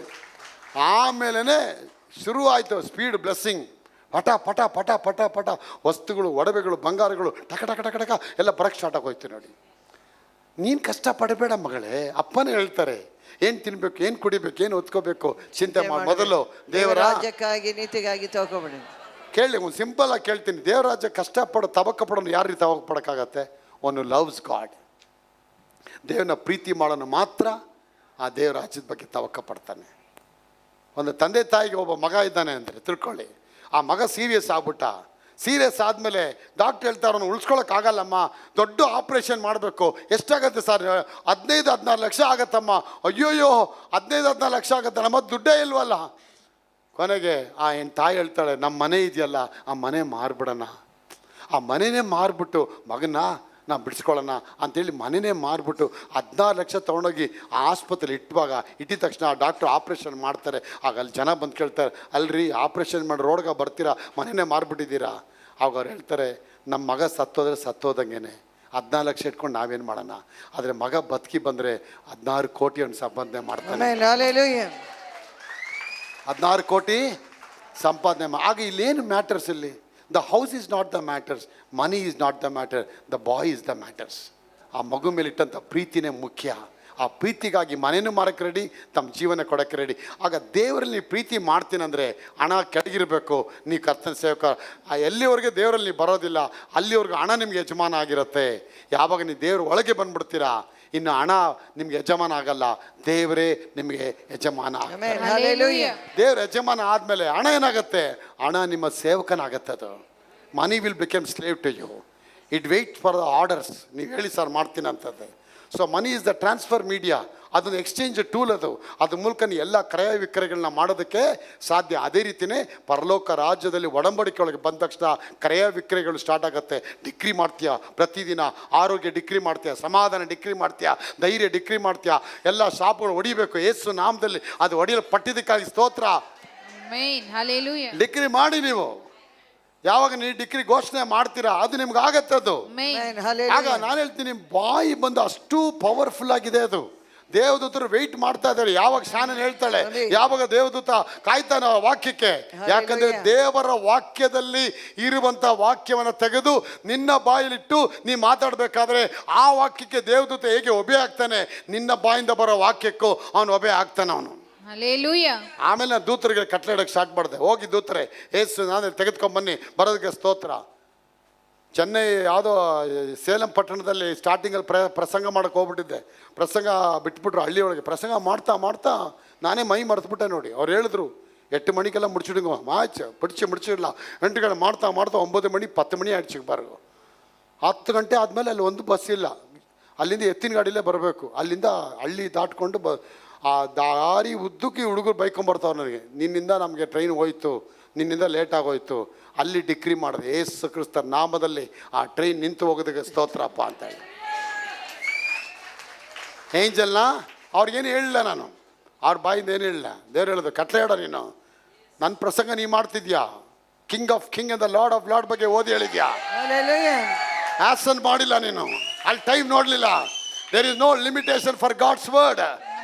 ಆಮೇಲೆ ಶುರು ಆಯಿತು ಸ್ಪೀಡ್ ಬ್ಲೆಸ್ಸಿಂಗ್. ಪಟ ಪಟ ಪಟ ಪಟ ಪಟ ವಸ್ತುಗಳು, ಒಡವೆಗಳು, ಬಂಗಾರಗಳು ಟಕ ಟಕ ಟಕ ಟಕ ಎಲ್ಲ ಬರಕ್ಕೆ ಸ್ಟಾರ್ಟ್ ಆಗೋಯ್ತು. ನೋಡಿ, ನೀನು ಕಷ್ಟಪಡಬೇಡ ಮಗಳೇ, ಅಪ್ಪನೇ ಹೇಳ್ತಾರೆ ಏನು ತಿನ್ಬೇಕು, ಏನು ಕುಡಿಬೇಕು, ಏನು ಹೊತ್ಕೋಬೇಕು ಚಿಂತೆ ಮಾಡಿ. ಮೊದಲು ದೇವರ ರಾಜ್ಯಕ್ಕಾಗಿ ನೀತಿಗಾಗಿ ತಗೋಬೇಡಿ. ಕೇಳಿ, ಒಂದು ಸಿಂಪಲ್ ಆಗಿ ಕೇಳ್ತೀನಿ, ದೇವರ ರಾಜ್ಯ ಕಷ್ಟಪಡೋ ತವಕ ಪಡೋನು ಯಾರು ರೀತಿ ತವಕ ಪಡೋಕ್ಕಾಗತ್ತೆ? ಒಂದು ಲವ್ಸ್ ಗಾಡ್, ದೇವನ ಪ್ರೀತಿ ಮಾಡೋನು ಮಾತ್ರ ಆ ದೇವರ ರಾಜ್ಯದ ಬಗ್ಗೆ ತವಕ ಪಡ್ತಾನೆ. ಒಂದು ತಂದೆ ತಾಯಿಗೆ ಒಬ್ಬ ಮಗ ಇದ್ದಾನೆ ಅಂದರೆ ತಿಳ್ಕೊಳ್ಳಿ, ಆ ಮಗ ಸೀರಿಯಸ್ ಆಗ್ಬಿಟ್ಟ. ಸೀರಿಯಸ್ ಆದಮೇಲೆ ಡಾಕ್ಟ್ರ್ ಹೇಳ್ತಾರೆ, ಅವನು ಉಳಿಸ್ಕೊಳಕ್ಕಾಗಲ್ಲಮ್ಮ, ದೊಡ್ಡ ಆಪ್ರೇಷನ್ ಮಾಡಬೇಕು. ಎಷ್ಟಾಗತ್ತೆ ಸರ್? 15-16 ಲಕ್ಷ ಆಗತ್ತಮ್ಮ. ಅಯ್ಯೋಯ್ಯೋ, 15-16 ಲಕ್ಷ ಆಗತ್ತೆ, ನಮ್ಮ ದುಡ್ಡೇ ಇಲ್ವಲ್ಲ. ಕೊನೆಗೆ ಏನು ತಾಯಿ ಹೇಳ್ತಾಳೆ, ನಮ್ಮ ಮನೆ ಇದೆಯಲ್ಲ, ಆ ಮನೆ ಮಾರ್ಬಿಡೋಣ. ಆ ಮನೆಯೇ ಮಾರ್ಬಿಟ್ಟು ಮಗನ ನಾವು ಬಿಡಿಸ್ಕೊಳ್ಳೋಣ ಅಂಥೇಳಿ ಮನೆಯೇ ಮಾರ್ಬಿಟ್ಟು 16 ಲಕ್ಷ ತೊಗೊಂಡೋಗಿ ಆ ಆಸ್ಪತ್ರೆಲಿ ಇಟ್ಟಿದ ತಕ್ಷಣ ಡಾಕ್ಟ್ರು ಆಪ್ರೇಷನ್ ಮಾಡ್ತಾರೆ. ಆಗ ಅಲ್ಲಿ ಜನ ಬಂದು ಕೇಳ್ತಾರೆ, ಅಲ್ರಿ ಆಪ್ರೇಷನ್ ಮಾಡಿ ರೋಡ್ಗೆ ಬರ್ತೀರಾ, ಮನೆಯೇ ಮಾರ್ಬಿಟ್ಟಿದ್ದೀರಾ? ಆಗ ಅವ್ರು ಹೇಳ್ತಾರೆ, ನಮ್ಮ ಮಗ ಸತ್ತೋದ್ರೆ ಸತ್ತೋದಂಗೆ, 14 ಲಕ್ಷ ಇಟ್ಕೊಂಡು ನಾವೇನು ಮಾಡೋಣ? ಆದರೆ ಮಗ ಬದುಕಿ ಬಂದರೆ 16 ಕೋಟಿಯನ್ನು ಸಂಪಾದನೆ ಮಾಡ್ತಾನೆ. 16 ಕೋಟಿ ಸಂಪಾದನೆ ಆಗ ಇಲ್ಲೇನು ಮ್ಯಾಟರ್ಸ್? ಇಲ್ಲಿ the house is not the matters, money is not the matter, the boy is the matters. ಆ ಮಗು ಮೇಲೆ ಇಟ್ಟಂಥ ಪ್ರೀತಿನೇ ಮುಖ್ಯ. ಆ ಪ್ರೀತಿಗಾಗಿ ಮನೇನೂ ಮಾರಕ್ಕೆ ರೆಡಿ, ತಮ್ಮ ಜೀವನ ಕೊಡೋಕ್ಕೆ ರೆಡಿ. ಆಗ ದೇವರಲ್ಲಿ ಪ್ರೀತಿ ಮಾಡ್ತೀನಂದರೆ ಹಣ ಕೆಳಗಿರಬೇಕು. ನೀವು ಕರ್ತನ ಸೇವಕ, ಎಲ್ಲಿವರೆಗೆ ದೇವರಲ್ಲಿ ನೀವು ಬರೋದಿಲ್ಲ ಅಲ್ಲಿವರೆಗೂ ಹಣ ನಿಮ್ಗೆ ಯಜಮಾನ ಆಗಿರುತ್ತೆ. ಯಾವಾಗ ನೀವು ದೇವ್ರ ಒಳಗೆ ಬಂದ್ಬಿಡ್ತೀರಾ, ಇನ್ನು ಹಣ ನಿಮ್ಗೆ ಯಜಮಾನ ಆಗಲ್ಲ, ದೇವರೇ ನಿಮಗೆ ಯಜಮಾನ. ದೇವ್ರ ಯಜಮಾನ ಆದಮೇಲೆ ಹಣ ಏನಾಗುತ್ತೆ? ಹಣ ನಿಮ್ಮ ಸೇವಕನಾಗತ್ತೆ. ಅದು money will become slave to you. It wait for the orders. ನೀವು ಹೇಳಿ ಸರ್ ಮಾಡ್ತೀನಿ ಅಂತಂದೆ. So money is the transfer media. ಅದೊಂದು ಎಕ್ಸ್ಚೇಂಜ್ ಟೂಲ್. ಅದ್ರ ಮೂಲಕ ನೀವು ಎಲ್ಲ ಕ್ರಯ ವಿಕ್ರಯಗಳನ್ನ ಮಾಡೋದಕ್ಕೆ ಸಾಧ್ಯ. ಅದೇ ರೀತಿಯೇ ಪರಲೋಕ ರಾಜ್ಯದಲ್ಲಿ ಒಡಂಬಡಿಕೆ ಒಳಗೆ ಬಂದ ತಕ್ಷಣ ಕ್ರಯ ವಿಕ್ರಯಗಳು ಸ್ಟಾರ್ಟ್ ಆಗುತ್ತೆ. ಡಿಕ್ರಿ ಮಾಡ್ತೀಯ ಪ್ರತಿದಿನ, ಆರೋಗ್ಯ ಡಿಕ್ರಿ ಮಾಡ್ತೀಯ, ಸಮಾಧಾನ ಡಿಕ್ರಿ ಮಾಡ್ತೀಯ, ಧೈರ್ಯ ಡಿಕ್ರಿ ಮಾಡ್ತೀಯ. ಎಲ್ಲ ಶಾಪ್ಗಳು ಹೊಡಿಬೇಕು ಯೇಸು ನಾಮದಲ್ಲಿ. ಅದು ಹೊಡೆಯಲು ಪಟ್ಟಿದ್ದಕ್ಕಾಗಿ ಸ್ತೋತ್ರ. ಡಿಕ್ರಿ ಮಾಡಿ ನೀವು. ಯಾವಾಗ ನೀವು ಡಿಕ್ರಿ ಘೋಷಣೆ ಮಾಡ್ತೀರಾ ಅದು ನಿಮ್ಗೆ ಆಗತ್ತೆ. ಅದು ಆಗ ನಾನು ಹೇಳ್ತೀನಿ, ಬಾಯಿ ಬಂದು ಅಷ್ಟು ಪವರ್ಫುಲ್ ಆಗಿದೆ ಅದು. ದೇವದೂತರು ವೆಯ್ಟ್ ಮಾಡ್ತಾ ಇದ್ದಾರೆ. ಯಾವಾಗ ಶಾನನ್ ಹೇಳ್ತಾಳೆ, ಯಾವಾಗ ದೇವದೂತ ಕಾಯ್ತಾನ ವಾಕ್ಯಕ್ಕೆ. ಯಾಕಂದ್ರೆ ದೇವರ ವಾಕ್ಯದಲ್ಲಿ ಇರುವಂತ ವಾಕ್ಯವನ್ನು ತೆಗೆದು ನಿನ್ನ ಬಾಯಲ್ಲಿಟ್ಟು ನೀ ಮಾತಾಡ್ಬೇಕಾದ್ರೆ ಆ ವಾಕ್ಯಕ್ಕೆ ದೇವದೂತ ಹೇಗೆ ಒಬೆ ಆಗ್ತಾನೆ, ನಿನ್ನ ಬಾಯಿಂದ ಬರೋ ವಾಕ್ಯಕ್ಕೂ ಅವನು ಒಬೆ ಆಗ್ತಾನೆ ಅವನು. ಆಮೇಲೆ ನಾನು ದೂತರಿಗೆ ಕಟ್ಲಾಡಕ್ಕೆ ಸ್ಟಾರ್ಟ್ ಮಾಡಿದೆ. ಹೋಗಿ ದೂತರೆ ಏಸು ನಾನು ತೆಗೆದುಕೊಂಡ್ಬನ್ನಿ, ಬರೋದಕ್ಕೆ ಸ್ತೋತ್ರ. ಚೆನ್ನೈ ಯಾವುದೋ ಸೇಲಂ ಪಟ್ಟಣದಲ್ಲಿ ಸ್ಟಾರ್ಟಿಂಗಲ್ಲಿ ಪ್ರಸಂಗ ಮಾಡೋಕ್ಕೆ ಹೋಗ್ಬಿಟ್ಟಿದ್ದೆ. ಪ್ರಸಂಗ ಬಿಟ್ಬಿಟ್ರು ಹಳ್ಳಿಯೊಳಗೆ. ಪ್ರಸಂಗ ಮಾಡ್ತಾ ಮಾಡ್ತಾ ನಾನೇ ಮೈ ಮರೆತುಬಿಟ್ಟೆ. ನೋಡಿ, ಅವ್ರು ಹೇಳಿದ್ರು, 8 மணிக்கெல்லாம் முடிச்சுடுங்க மாச்சு முடிச்சிடலாம். 2 ಗಂಟೆ ಮಾಡ್ತಾ 9 ಮಣಿ 10 ಮಣಿ ಆಯ್ತು ಬಾರು. 10 ಗಂಟೆ ಆದಮೇಲೆ ಅಲ್ಲಿ ಒಂದು ಬಸ್ ಇಲ್ಲ. ಅಲ್ಲಿಂದ ಎತ್ತಿನ ಗಾಡಿಲೇ ಬರಬೇಕು. ಅಲ್ಲಿಂದ ಹಳ್ಳಿ ದಾಟ್ಕೊಂಡು ಆ ದಾರಿ ಉದ್ದಕ್ಕೆ ಹುಡುಗರು ಬೈಕೊಂಬರ್ತಾವೆ ನನಗೆ, ನಿನ್ನಿಂದ ನಮಗೆ ಟ್ರೈನ್ ಹೋಯ್ತು, ನಿನ್ನಿಂದ ಲೇಟ್ ಆಗೋಯ್ತು. ಅಲ್ಲಿ ಡಿಕ್ರಿ ಮಾಡಿದೆ, ಯೇಸು ಕ್ರಿಸ್ತ ನಾಮದಲ್ಲಿ ಆ ಟ್ರೈನ್ ನಿಂತು ಹೋಗೋದಕ್ಕೆ ಸ್ತೋತ್ರಪ್ಪ ಅಂತೇಳಿ. ಏಂಜಲ್ನ ಅವ್ರಿಗೇನು ಹೇಳಿಲ್ಲ ನಾನು, ಅವ್ರ ಬಾಯಿಂದ ಏನು ಹೇಳಿಲ್ಲ. ದೇವ್ರು ಹೇಳಿದ್ರು ಕಟ್ಲೆ ಹೇಳೋ ನೀನು, ನನ್ನ ಪ್ರಸಂಗ ನೀ ಮಾಡ್ತಿದ್ಯಾ, ಕಿಂಗ್ ಆಫ್ ಕಿಂಗ್ ಅಂದ ಲಾರ್ಡ್ ಆಫ್ ಲಾರ್ಡ್ ಬಗ್ಗೆ ಓದಿ ಹೇಳಿದ್ಯಾ, ಆಸನ್ ಮಾಡಿಲ್ಲ ನೀನು, ಅಲ್ಲಿ ಟೈಮ್ ನೋಡಲಿಲ್ಲ. There is no limitation for God's word.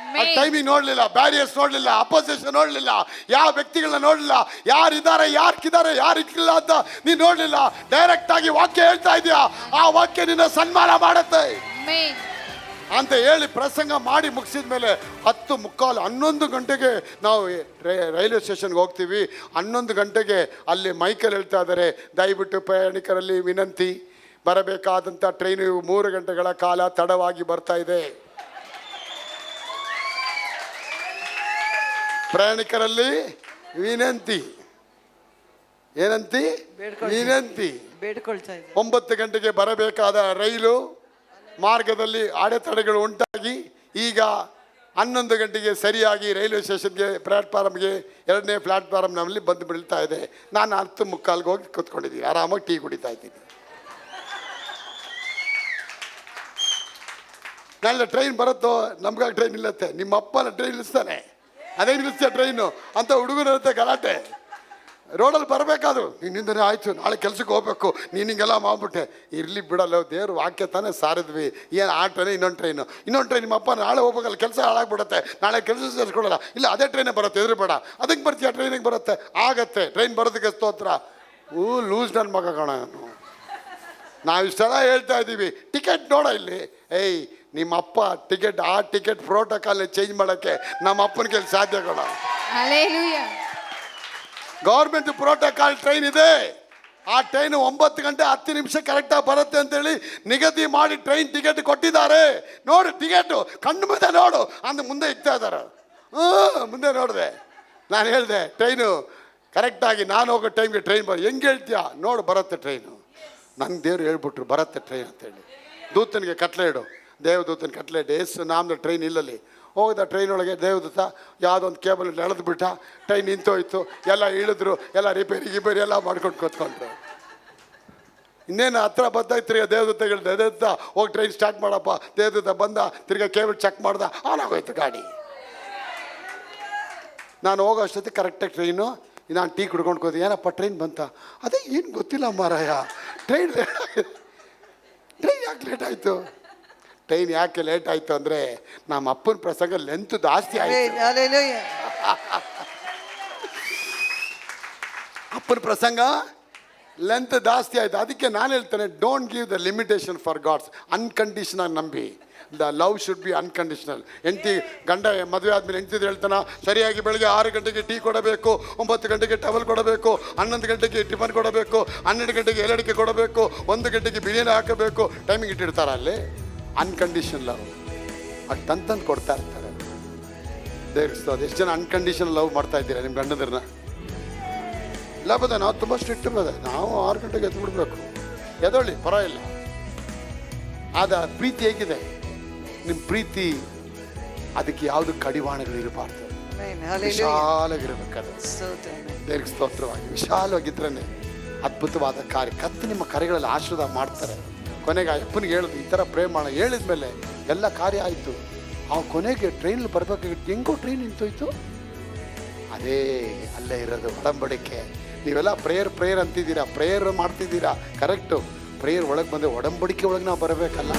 Timing ನೋಡಲಿಲ್ಲ, ಬ್ಯಾರಿಯರ್ಸ್ ನೋಡಲಿಲ್ಲ, ಅಪೋಸಿಷನ್ ನೋಡಲಿಲ್ಲ, ಯಾವ ವ್ಯಕ್ತಿಗಳನ್ನ ನೋಡಲಿಲ್ಲ, ಯಾರಿದ್ದಾರೆ ಯಾರಿದ್ದಾರೆ ಯಾರಿಲ್ಲ ಅಂತ ನೀನು ನೋಡಲಿಲ್ಲ. ಡೈರೆಕ್ಟ್ ಆಗಿ ವಾಕ್ಯ ಹೇಳ್ತಾ ಇದೆಯಾ, ಆ ವಾಕ್ಯ ನಿನ್ನ ಸನ್ಮಾನ ಮಾಡುತ್ತೆ ಅಂತ ಹೇಳಿ ಪ್ರಸಂಗ ಮಾಡಿ ಮುಗಿಸಿದ ಮೇಲೆ 10:15 11 ಗಂಟೆಗೆ ನಾವು ರೈಲ್ವೆ ಸ್ಟೇಷನ್ಗೆ ಹೋಗ್ತೀವಿ. 11 ಗಂಟೆಗೆ ಅಲ್ಲಿ ಮೈಕಲ್ ಹೇಳ್ತಾ ಇದ್ದಾರೆ, ದಯವಿಟ್ಟು ಪ್ರಯಾಣಿಕರಲ್ಲಿ ವಿನಂತಿ, ಬರಬೇಕಾದಂಥ ಟ್ರೈನು 3 ಗಂಟೆಗಳ ಕಾಲ ತಡವಾಗಿ ಬರ್ತಾ ಇದೆ. ಪ್ರಯಾಣಿಕರಲ್ಲಿ ವಿನಂತಿ, ಏನಂತಿ ವಿನಂತಿ. 9 ಗಂಟೆಗೆ ಬರಬೇಕಾದ ರೈಲು ಮಾರ್ಗದಲ್ಲಿ ಅಡೆತಡೆಗಳು ಉಂಟಾಗಿ ಈಗ 11 ಗಂಟೆಗೆ ಸರಿಯಾಗಿ ರೈಲ್ವೆ ಸ್ಟೇಷನ್ಗೆ ಪ್ಲಾಟ್ಫಾರ್ಮ್ಗೆ 2ನೇ ಪ್ಲಾಟ್ಫಾರ್ಮ್ನಲ್ಲಿ ಬಂದು ಬೀಳ್ತಾ ಇದೆ. ನಾನು 10:15 ಹೋಗಿ ಕೂತ್ಕೊಂಡಿದ್ದೀನಿ, ಆರಾಮಾಗಿ ಟೀ ಕುಡಿತಾ ಇದ್ದೀನಿ. ನಾಳೆ ಟ್ರೈನ್ ಬರುತ್ತೋ, ನಮ್ಗಾಗಿ ಟ್ರೈನ್ ನಿಲ್ಲತ್ತೆ, ನಿಮ್ಮ ಅಪ್ಪನ ಟ್ರೈನ್ ನಿಲ್ಲಿಸ್ತಾನೆ, ಅದೇ ನಿಲ್ಲಿಸ್ತೆ ಟ್ರೈನು ಅಂತ ಹುಡುಗನಿರುತ್ತೆ ಗಲಾಟೆ. ರೋಡಲ್ಲಿ ಬರಬೇಕಾದ್ರು ನಿನ್ನಿಂದನೇ ಆಯಿತು, ನಾಳೆ ಕೆಲ್ಸಕ್ಕೆ ಹೋಗ್ಬೇಕು, ನೀನು ಹಿಂಗೆಲ್ಲ ಮಾಡ್ಬಿಟ್ಟೆ. ಇರಲಿ ಬಿಡಲ್ಲ, ದೇವ್ರು ವಾಕ್ಯ ತಾನೇ ಸಾರಿದ್ವಿ, ಏನು ಆ ಟ್ರೈನ್ ಇನ್ನೊಂದು ಟ್ರೈನ್ ನಿಮ್ಮ ಅಪ್ಪ ನಾಳೆ ಹೋಗ್ಬೇಕಲ್ಲ, ಕೆಲಸ ಹಾಳಾಗ್ಬಿಡುತ್ತೆ, ನಾಳೆ ಕೆಲಸ ಸೇರಿಸ್ಕೊಳ್ಳಲ್ಲ, ಇಲ್ಲ ಅದೇ ಟ್ರೈನೇ ಬರುತ್ತೆ, ಎದುರು ಬೇಡ, ಅದಕ್ಕೆ ಬರ್ತೀಯ, ಟ್ರೈನಿಗೆ ಬರುತ್ತೆ, ಆಗತ್ತೆ. ಟ್ರೈನ್ ಬರೋದಕ್ಕೆ ಸ್ತೋತ್ರ. ಲೂಸ್ ನನ್ನ ಮಗ ಕಣ. ನಾವು ಇಷ್ಟೆಲ್ಲ ಹೇಳ್ತಾ ಇದ್ದೀವಿ, ಟಿಕೆಟ್ ನೋಡ ಇಲ್ಲಿ, ಏಯ್ ನಿಮ್ಮ ಅಪ್ಪ ಟಿಕೆಟ್, ಆ ಟಿಕೆಟ್ ಪ್ರೋಟೋಕಾಲ್ನ ಚೇಂಜ್ ಮಾಡೋಕ್ಕೆ ನಮ್ಮ ಅಪ್ಪನ ಕೈಲಿ ಸಾಧ್ಯ ಕಣ. ಗೌರ್ಮೆಂಟ್ ಪ್ರೋಟೋಕಾಲ್ ಟ್ರೈನ್ ಇದೆ, ಆ ಟ್ರೈನ್ 9 ಗಂಟೆ 10 ನಿಮಿಷ ಕರೆಕ್ಟಾಗಿ ಬರುತ್ತೆ ಅಂತೇಳಿ ನಿಗದಿ ಮಾಡಿ ಟ್ರೈನ್ ಟಿಕೆಟ್ ಕೊಟ್ಟಿದ್ದಾರೆ. ನೋಡು ಟಿಕೆಟು ಕಣ್ಣು ಮುಂದೆ ನೋಡು ಅಂದ ಮುಂದೆ ಇಕ್ತಾ ಇದ್ದಾರೆ. ಮುಂದೆ ನೋಡಿದೆ, ನಾನು ಹೇಳಿದೆ ಟ್ರೈನು ಕರೆಕ್ಟಾಗಿ ನಾನು ಹೋಗೋ ಟೈಮ್ಗೆ ಟ್ರೈನ್ ಹೆಂಗೆ ಹೇಳ್ತೀಯಾ, ನೋಡು ಬರುತ್ತೆ ಟ್ರೈನು. ನನ್ನ ದೇವ್ರು ಹೇಳ್ಬಿಟ್ರು ಬರುತ್ತೆ ಟ್ರೈನ್ ಅಂತೇಳಿ. ದೂತನಿಗೆ ಕಟ್ಲೆ ಇಡು, ದೇವದೂತನ ಕಟ್ಲೆ ಇಡು, ಏಸು ನಾಮದ ಟ್ರೈನ್ ಇಲ್ಲಲ್ಲಿ ಹೋಗಿದ. ಟ್ರೈನ್ ಒಳಗೆ ದೇವದೂತ ಯಾವುದೊಂದು ಕೇಬಲ್ ಎಳೆದು ಬಿಟ್ಟ, ಟ್ರೈನ್ ನಿಂತೋಯ್ತು, ಎಲ್ಲ ಇಳಿದ್ರು, ಎಲ್ಲ ರಿಪೇರಿ ಎಲ್ಲ ಮಾಡ್ಕೊಂಡು ಕೂತ್ಕೊಂಡ್ರು. ಇನ್ನೇನು ಹತ್ರ ಬಂದಾಯ್ತು, ತಿರ್ಗಾ ದೇವದೂತಗಳು, ದೇವದೂತ ಹೋಗಿ ಟ್ರೈನ್ ಸ್ಟಾರ್ಟ್ ಮಾಡಪ್ಪ. ದೇವದೂತ ಬಂದ, ತಿರ್ಗಾ ಕೇಬಲ್ ಚೆಕ್ ಮಾಡ್ದ, ಆನ್ ಆಗೋಯ್ತು ಗಾಡಿ. ನಾನು ಹೋಗೋ ಅಷ್ಟೊತ್ತಿಗೆ ಕರೆಕ್ಟಾಗಿ ಟ್ರೈನು, ನಾನು ಟೀ ಕುಡ್ಕೊಂಡು ಕೂತಿ, ಏನಪ್ಪ ಟ್ರೈನ್ ಬಂತ, ಅದೇ ಏನು ಗೊತ್ತಿಲ್ಲ ಮಾರಾಯ, ಟ್ರೈನ್ ಯಾಕೆ ಲೇಟ್ ಆಯಿತು. ಟ್ರೈನ್ ಯಾಕೆ ಲೇಟ್ ಆಯಿತು ಅಂದರೆ ನಮ್ಮ ಅಪ್ಪನ ಪ್ರಸಂಗ ಲೆಂತ್ ಜಾಸ್ತಿ ಆಯಿತು. ಅಪ್ಪನ ಪ್ರಸಂಗ ಲೆಂತ್ ಜಾಸ್ತಿ ಆಯಿತು. ಅದಕ್ಕೆ ನಾನು ಹೇಳ್ತೇನೆ, don't give the limitation for gods. ಅನ್ಕಂಡೀಷನಾಗಿ ನಂಬಿ. The love should be unconditional. ಗಂಡ ಮದುವೆ ಆದಮೇಲೆ ಹೆಂಡ್ತಿದ್ರು ಹೇಳ್ತಾನೆ, ಸರಿಯಾಗಿ ಬೆಳಗ್ಗೆ 6 ಗಂಟೆಗೆ ಟೀ ಕೊಡಬೇಕು, 9 ಗಂಟೆಗೆ ಟವಲ್ ಕೊಡಬೇಕು, 11 ಗಂಟೆಗೆ ಟಿಫನ್ ಕೊಡಬೇಕು, 12 ಗಂಟೆಗೆ ಎಲೆಡಿಕೆ ಕೊಡಬೇಕು, 1 ಗಂಟೆಗೆ ಬಿರಿಯಾನಿ ಹಾಕಬೇಕು, ಟೈಮಿಂಗ್ ಇಟ್ಟಿರ್ತಾರೆ. ಅಲ್ಲಿ ಅನ್ಕಂಡೀಷನ್ ಲವ್ ಅದು ತಂದು ಕೊಡ್ತಾ ಇರ್ತಾರೆ. ದೇವರಿಸ್ತದೆ. ಎಷ್ಟು ಜನ ಅನ್ಕಂಡೀಷನ್ ಲವ್ ಮಾಡ್ತಾ ಇದ್ದೀರಾ ನಿಮ್ಮ ಗಂಡಂದ್ರನ್ನ? ಇಲ್ಲ ಬದ, ನಾವು ತುಂಬ ಸ್ಟ್ರಿಕ್ಟ್ ಬದ, ನಾವು 6 ಗಂಟೆಗೆ ಎದ್ದು ಬಿಡಬೇಕು, ಎದೊಳ್ಳಿ ಪರವಾಗಿಲ್ಲ. ಆದ ಪ್ರೀತಿ ಹೇಗಿದೆ ನಿಮ್ಮ ಪ್ರೀತಿ, ಅದಕ್ಕೆ ಯಾವುದು ಕಡಿವಾಣಗಳು ಇರಬಾರ್ದು, ವಿಶಾಲಾಗಿರ್ಬೇಕಾದ್ರೆ. ದೇವರಿಗೆ ಸ್ತೋತ್ರವಾಗಿ ವಿಶಾಲವಾಗಿದ್ರೇ ಅದ್ಭುತವಾದ ಕಾರ್ಯ. ಕತ್ತು ನಿಮ್ಮ ಕರೆಗಳಲ್ಲಿ ಆಶೀರ್ವಾದ ಮಾಡ್ತಾರೆ. ಕೊನೆಗೆ ಅಪ್ಪನಿಗೆ ಹೇಳಿದ್ರು, ಈ ಥರ ಪ್ರೇಮ ಮಾಡ ಹೇಳಿದ ಮೇಲೆ ಎಲ್ಲ ಕಾರ್ಯ ಆಯಿತು. ಆ ಕೊನೆಗೆ ಟ್ರೈನಲ್ಲಿ ಬರಬೇಕಾಗಿತ್ತು, ಹೆಂಗೋ ಟ್ರೈನ್ ನಿಂತೋಯ್ತು. ಅದೇ ಅಲ್ಲೇ ಇರೋದು ಒಡಂಬಡಿಕೆ. ನೀವೆಲ್ಲ ಪ್ರೇಯರ್ ಅಂತಿದ್ದೀರಾ, ಪ್ರೇಯರ್ ಮಾಡ್ತಿದ್ದೀರಾ, ಕರೆಕ್ಟು. ಪ್ರೇಯರ್ ಒಳಗೆ ಬಂದರೆ ಒಡಂಬಡಿಕೆ ಒಳಗೆ ನಾವು ಬರಬೇಕಲ್ಲ.